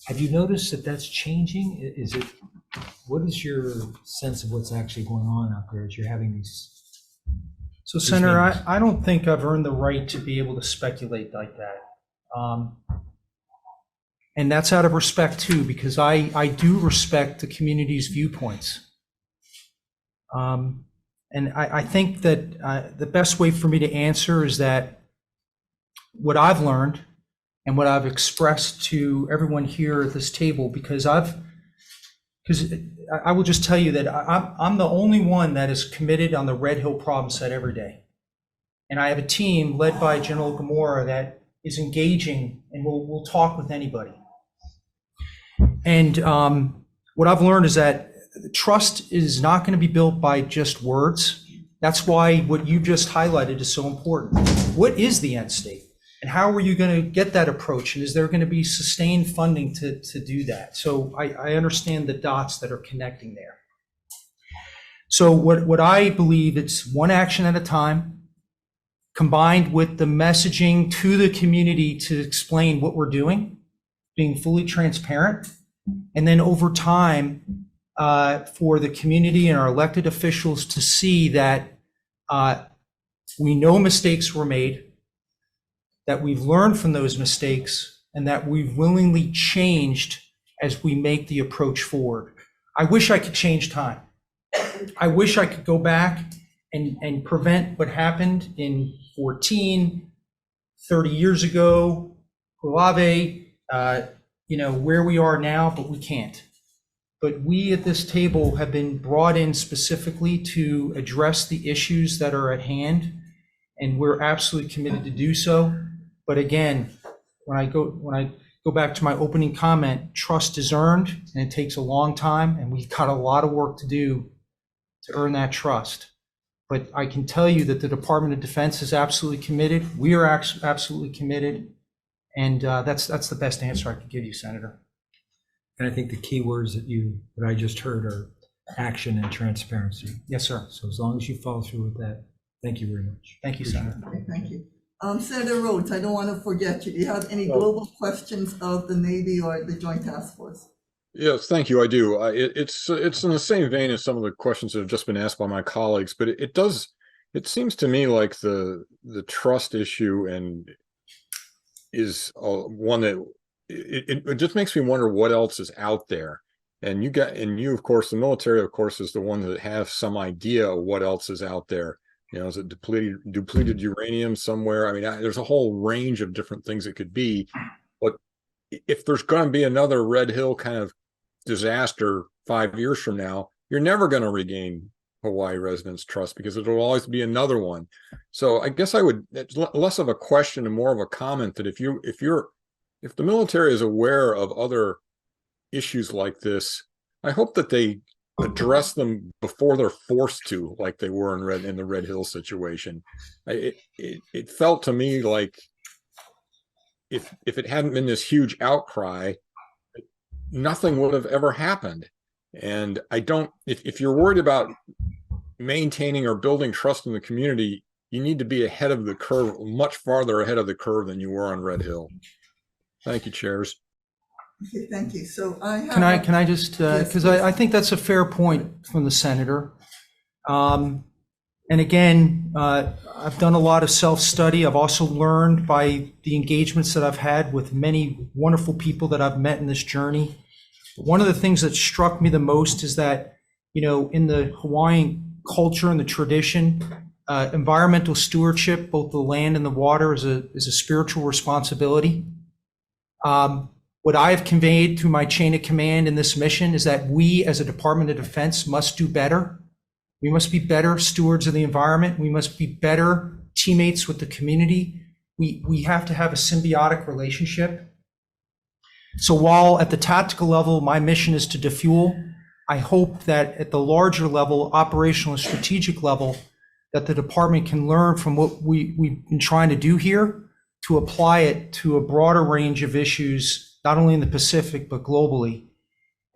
have you noticed that that's changing? What is your sense of what's actually going on out there as you're having these? So, Senator, I don't think I've earned the right to be able to speculate like that. And that's out of respect too, because I do respect the community's viewpoints. And I think that the best way for me to answer is that what I've learned and what I've expressed to everyone here at this table, because I will just tell you that I'm the only one that is committed on the Red Hill problem set every day. And I have a team led by General Gamora that is engaging and will talk with anybody. And what I've learned is that trust is not going to be built by just words. That's why what you just highlighted is so important. What is the end state? And how are you going to get that approach? And is there going to be sustained funding to do that? So I understand the dots that are connecting there. So what I believe, it's one action at a time, combined with the messaging to the community to explain what we're doing, being fully transparent, and then over time for the community and our elected officials to see that we know mistakes were made, that we've learned from those mistakes, and that we've willingly changed as we make the approach forward. I wish I could change time. I wish I could go back and prevent what happened in 14, 30 years ago, Huawei, where we are now, but we can't. But we at this table have been brought in specifically to address the issues that are at hand, and we're absolutely committed to do so. But again, when I go back to my opening comment, trust is earned, and it takes a long time, and we've got a lot of work to do to earn that trust. But I can tell you that the Department of Defense is absolutely committed. We are absolutely committed, and that's the best answer I could give you, Senator. And I think the key words that I just heard are action and transparency. Yes, sir. So as long as you follow through with that, thank you very much. Thank you, Senator. Okay, thank you. Senator Rhodes, I don't want to forget you. Do you have any global questions of the Navy or the Joint Task Force? Yes, thank you. I do. It's in the same vein as some of the questions that have just been asked by my colleagues, but it seems to me like the trust issue is one that it just makes me wonder what else is out there. And you, of course, the military, of course, is the one that have some idea of what else is out there. You know, is it depleted uranium somewhere? I mean, there's a whole range of different things it could be. But if there's going to be another Red Hill kind of disaster 5 years from now, you're never going to regain Hawaii Residents Trust because it'll always be another one. So I guess it's less of a question and more of a comment that if the military is aware of other issues like this, I hope that they address them before they're forced to, like they were in the Red Hill situation. It felt to me like if it hadn't been this huge outcry, nothing would have ever happened. And if you're worried about maintaining or building trust in the community, you need to be ahead of the curve, much farther ahead of the curve than you were on Red Hill. Thank you, chairs. Okay, thank you. So I have. Can I just, because I think that's a fair point from the senator. And again, I've done a lot of self-study. I've also learned by the engagements that I've had with many wonderful people that I've met in this journey. One of the things that struck me the most is that, you know, in the Hawaiian culture and the tradition, environmental stewardship, both the land and the water, is a spiritual responsibility. What I have conveyed through my chain of command in this mission is that we as a Department of Defense must do better. We must be better stewards of the environment. We must be better teammates with the community. We have to have a symbiotic relationship. So while at the tactical level, my mission is to defuel, I hope that at the larger level, operational and strategic level, that the department can learn from what we've been trying to do here to apply it to a broader range of issues, not only in the Pacific, but globally.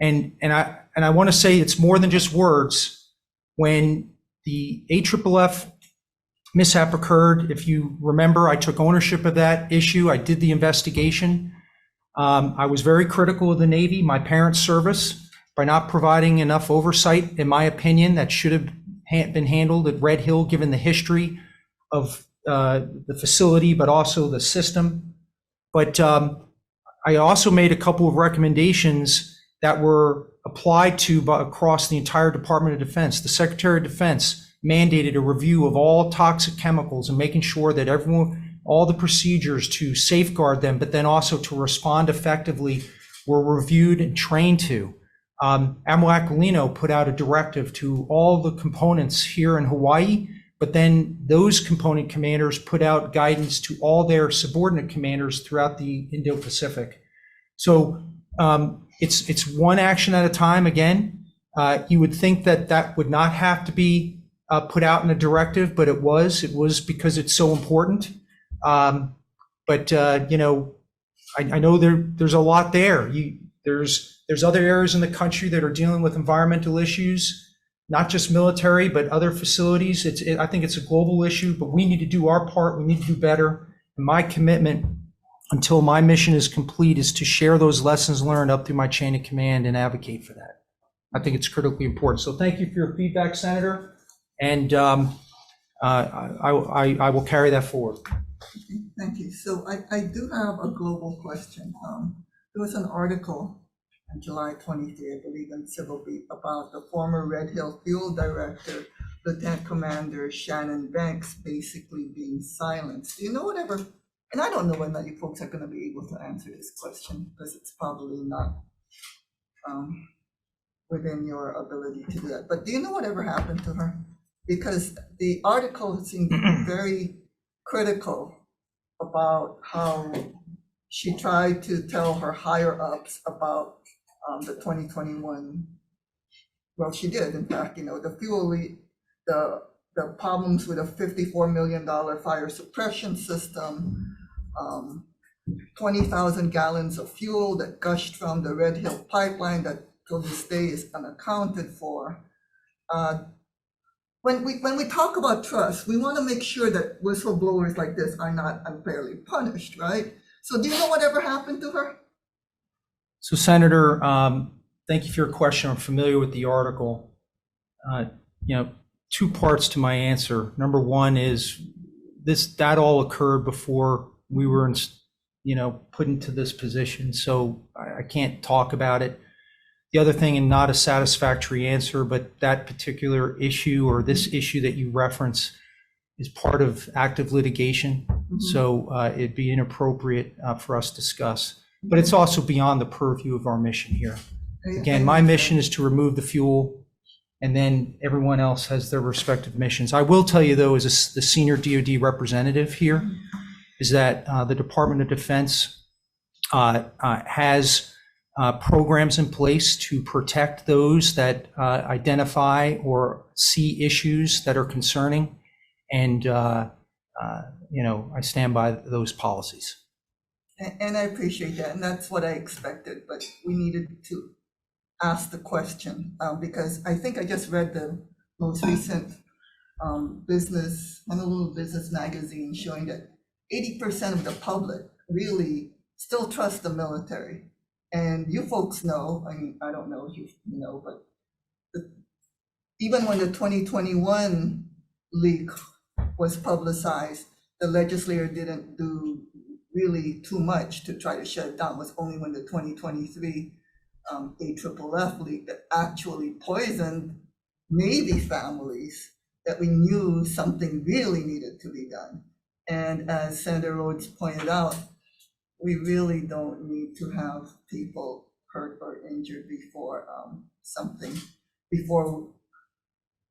And I want to say it's more than just words. When the AFFF mishap occurred, if you remember, I took ownership of that issue. I did the investigation. I was very critical of the Navy, my parents' service, by not providing enough oversight, in my opinion, that should have been handled at Red Hill, given the history of the facility, but also the system. But I also made a couple of recommendations that were applied to across the entire Department of Defense. The Secretary of Defense mandated a review of all toxic chemicals and making sure that all the procedures to safeguard them, but then also to respond effectively, were reviewed and trained to. Admiral Aquilino put out a directive to all the components here in Hawaii, but then those component commanders put out guidance to all their subordinate commanders throughout the Indo-Pacific. So it's one action at a time. Again, you would think that would not have to be put out in a directive, but it was because it's so important. But you know, I know there's a lot there. There's other areas in the country that are dealing with environmental issues, not just military, but other facilities. I think it's a global issue, but we need to do our part. We need to do better. And my commitment until my mission is complete is to share those lessons learned up through my chain of command and advocate for that. I think it's critically important. So thank you for your feedback, Senator. And I will carry that forward. Thank you. So I do have a global question. There was an article on July 23, I believe, in Civil Beat about the former Red Hill Fuel Director, Lieutenant Commander Shannon Banks, basically being silenced. Do you know whatever? And I don't know whether you folks are going to be able to answer this question because it's probably not within your ability to do that. But do you know whatever happened to her? Because the article seemed very critical about how she tried to tell her higher ups about the 2021. Well, she did, in fact, you know, the fuel, the problems with a $54 million fire suppression system, 20,000 gallons of fuel that gushed from the Red Hill pipeline that till this day is unaccounted for. When we talk about trust, we want to make sure that whistleblowers like this are not unfairly punished, right? So do you know whatever happened to her? So Senator, thank you for your question. I'm familiar with the article. You know, two parts to my answer. Number one is that all occurred before we were put into this position. So I can't talk about it. The other thing, and not a satisfactory answer, but that particular issue or this issue that you reference, is part of active litigation, so it'd be inappropriate for us to discuss. But it's also beyond the purview of our mission here. Again, my mission is to remove the fuel, and then everyone else has their respective missions. I will tell you, though, as the senior DoD representative here, is that the Department of Defense has programs in place to protect those that identify or see issues that are concerning. And, I stand by those policies. And I appreciate that, and that's what I expected, but we needed to ask the question, because I think I just read the most recent Honolulu Business magazine showing that 80% of the public really still trust the military. And you folks know, I mean, I don't know if you know, but even when the 2021 leak was publicized, the legislator didn't do really too much to try to shut it down. It was only when the 2023 AFFF leak that actually poisoned Navy families that we knew something really needed to be done. And as Senator Rhodes pointed out, we really don't need to have people hurt or injured before before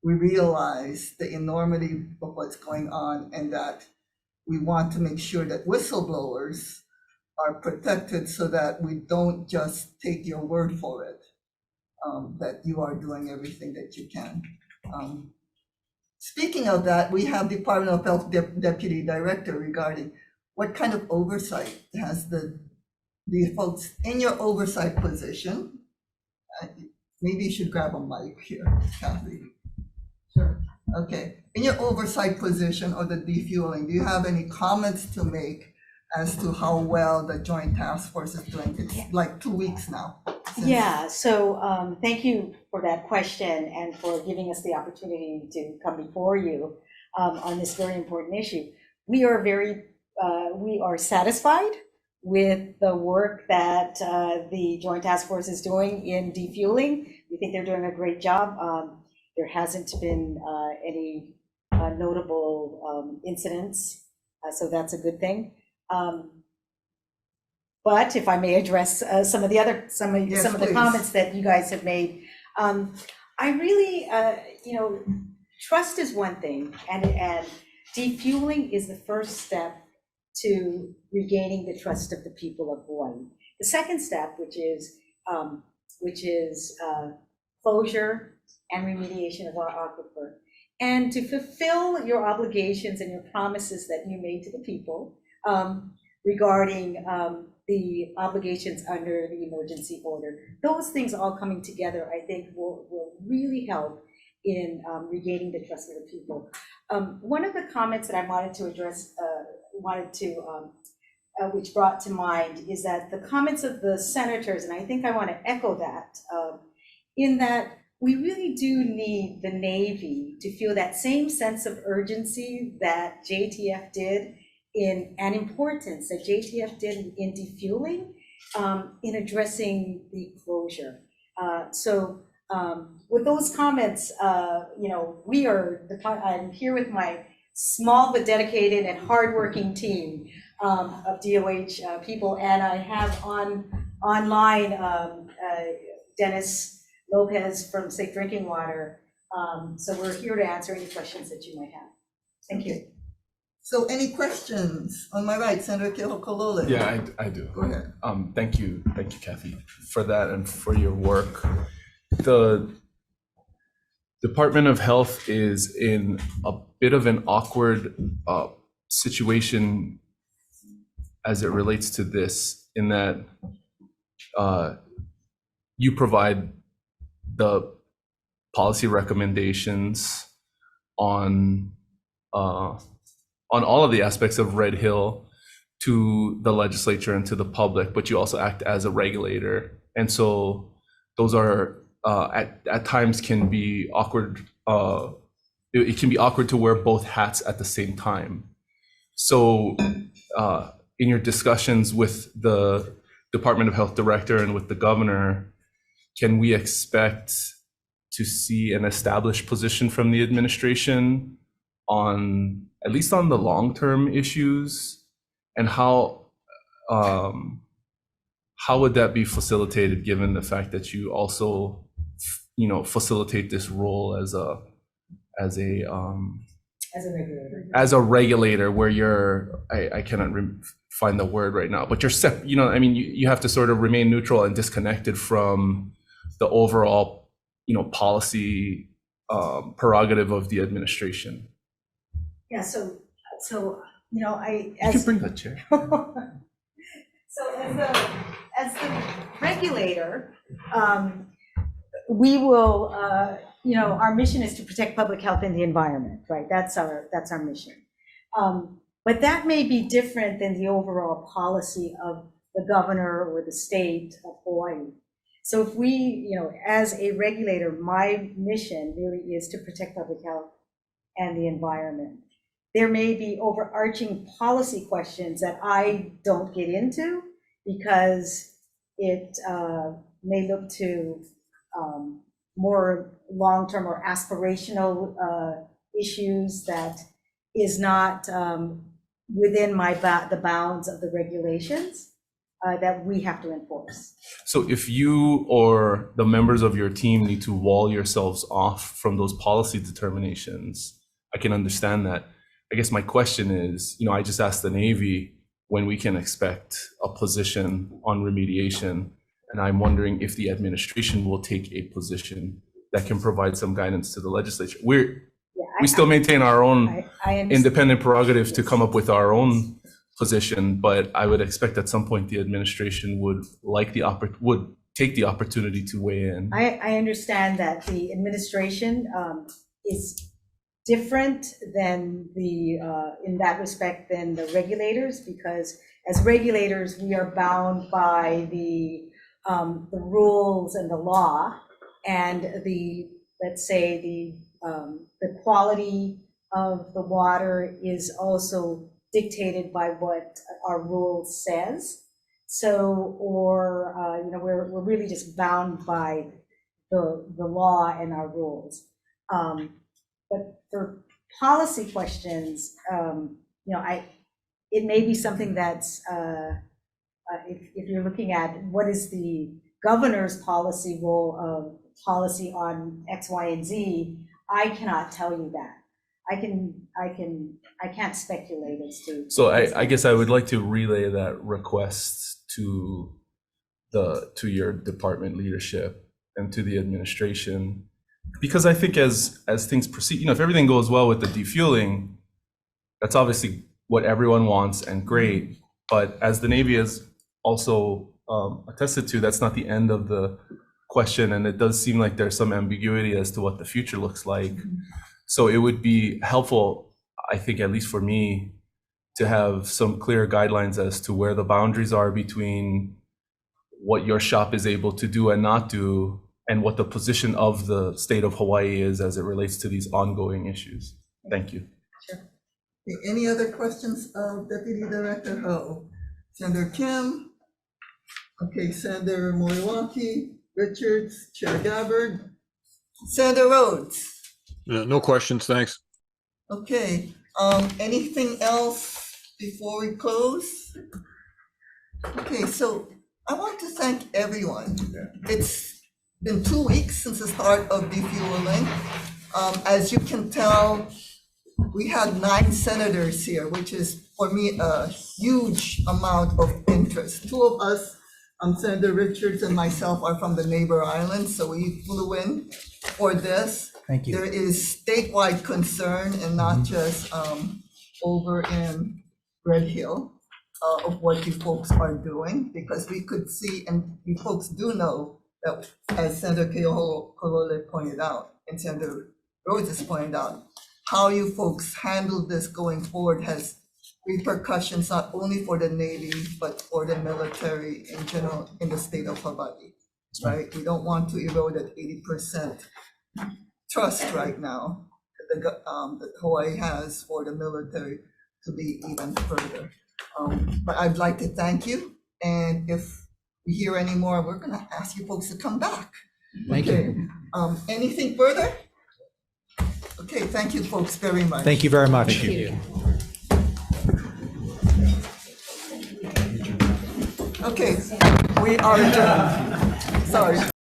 we realize the enormity of what's going on, and that we want to make sure that whistleblowers are protected so that we don't just take your word for it, that you are doing everything that you can. Speaking of that, we have Department of Health Deputy Director regarding what kind of oversight has the folks in your oversight position. Maybe you should grab a mic here, Kathy. Sure. Okay. In your oversight position or the defueling, do you have any comments to make as to how well the Joint Task Force is doing? It's like 2 weeks now. Yeah, so thank you for that question and for giving us the opportunity to come before you on this very important issue. We are satisfied with the work that the Joint Task Force is doing in defueling. We think they're doing a great job. There hasn't been any notable incidents, so that's a good thing. But if I may address some of the comments that you guys have made, I really, trust is one thing, and defueling is the first step to regaining the trust of the people of Hawaii. The second step, which is closure and remediation of our aquifer, and to fulfill your obligations and your promises that you made to the people regarding the obligations under the emergency order. Those things all coming together, I think, will really help in regaining the trust of the people. One of the comments that I wanted to address, which brought to mind, is that the comments of the senators, and I think I want to echo that, in that we really do need the Navy to feel that same sense of urgency that JTF did and importance that JTF did in defueling, in addressing the closure. So with those comments, I'm here with my small but dedicated and hardworking team of DOH people, and I have online Dennis Lopez from Safe Drinking Water. So we're here to answer any questions that you might have. Thank you. So any questions? On my right, Senator Kehokolole. Yeah, I do. Go ahead. Thank you, Kathy, for that and for your work. The Department of Health is in a bit of an awkward situation as it relates to this, in that you provide the policy recommendations on all of the aspects of Red Hill to the legislature and to the public, but you also act as a regulator. And so those are at times can be awkward. It can be awkward to wear both hats at the same time. So in your discussions with the Department of Health director and with the governor, can we expect to see an established position from the administration on, at least on the long-term issues, and how would that be facilitated given the fact that you also, facilitate this role as a regulator. as a regulator, where you're, I cannot find the word right now, but you're you have to sort of remain neutral and disconnected from the overall, policy prerogative of the administration. Yeah, so I, You can bring that chair. So as the regulator, we will, our mission is to protect public health and the environment, right? That's our mission. But that may be different than the overall policy of the governor or the state of Hawaii. So if we, as a regulator, my mission really is to protect public health and the environment. There may be overarching policy questions that I don't get into because it may look to more long-term or aspirational issues that is not within the bounds of the regulations that we have to enforce. So if you or the members of your team need to wall yourselves off from those policy determinations, I can understand that. I guess my question is, I just asked the Navy when we can expect a position on remediation, and I'm wondering if the administration will take a position that can provide some guidance to the legislature. We still maintain our own independent prerogative to come up with our own position, but I would expect at some point the administration would take the opportunity to weigh in. I understand that the administration is different than in that respect than the regulators, because as regulators we are bound by the rules and the law, and let's say the quality of the water is also dictated by what our rule says. So, we're really just bound by the law and our rules. But for policy questions, it may be something that's, if you're looking at what is the governor's policy role of policy on X, Y, and Z, I cannot tell you that. I can't speculate as to. So I guess I would like to relay that request to your department leadership and to the administration, because I think as things proceed, if everything goes well with the defueling, that's obviously what everyone wants and great. But as the Navy has also attested to, that's not the end of the question, and it does seem like there's some ambiguity as to what the future looks like. So it would be helpful, I think, at least for me, to have some clear guidelines as to where the boundaries are between what your shop is able to do and not do, and what the position of the state of Hawaii is as it relates to these ongoing issues. Thank you. Sure. Okay, any other questions of Deputy Director Ho? Senator Kim? Okay, Senator Moriwaki, Richards, Chair Gabbard, Senator Rhodes. No questions, thanks. Okay, anything else before we close? Okay, so I want to thank everyone. It's been 2 weeks since the start of defueling. As you can tell, we had 9 senators here, which is for me a huge amount of interest. 2 of us, Senator Richards and myself, are from the neighbor island, so we flew in for this. Thank you. There is statewide concern and not just over in Red Hill of what you folks are doing, because we could see, and you folks do know that, as Senator Keoholo pointed out and Senator Rhodes has pointed out, how you folks handle this going forward has repercussions not only for the Navy, but for the military in general in the state of Hawaii, right? We don't want to erode that 80% trust right now that Hawaii has for the military to be even further. But I'd like to thank you, and if we hear any more, we're gonna ask you folks to come back. Thank you. Anything further? Okay, thank you folks very much. Thank you very much. Thank you. Okay, we are adjourned. Sorry.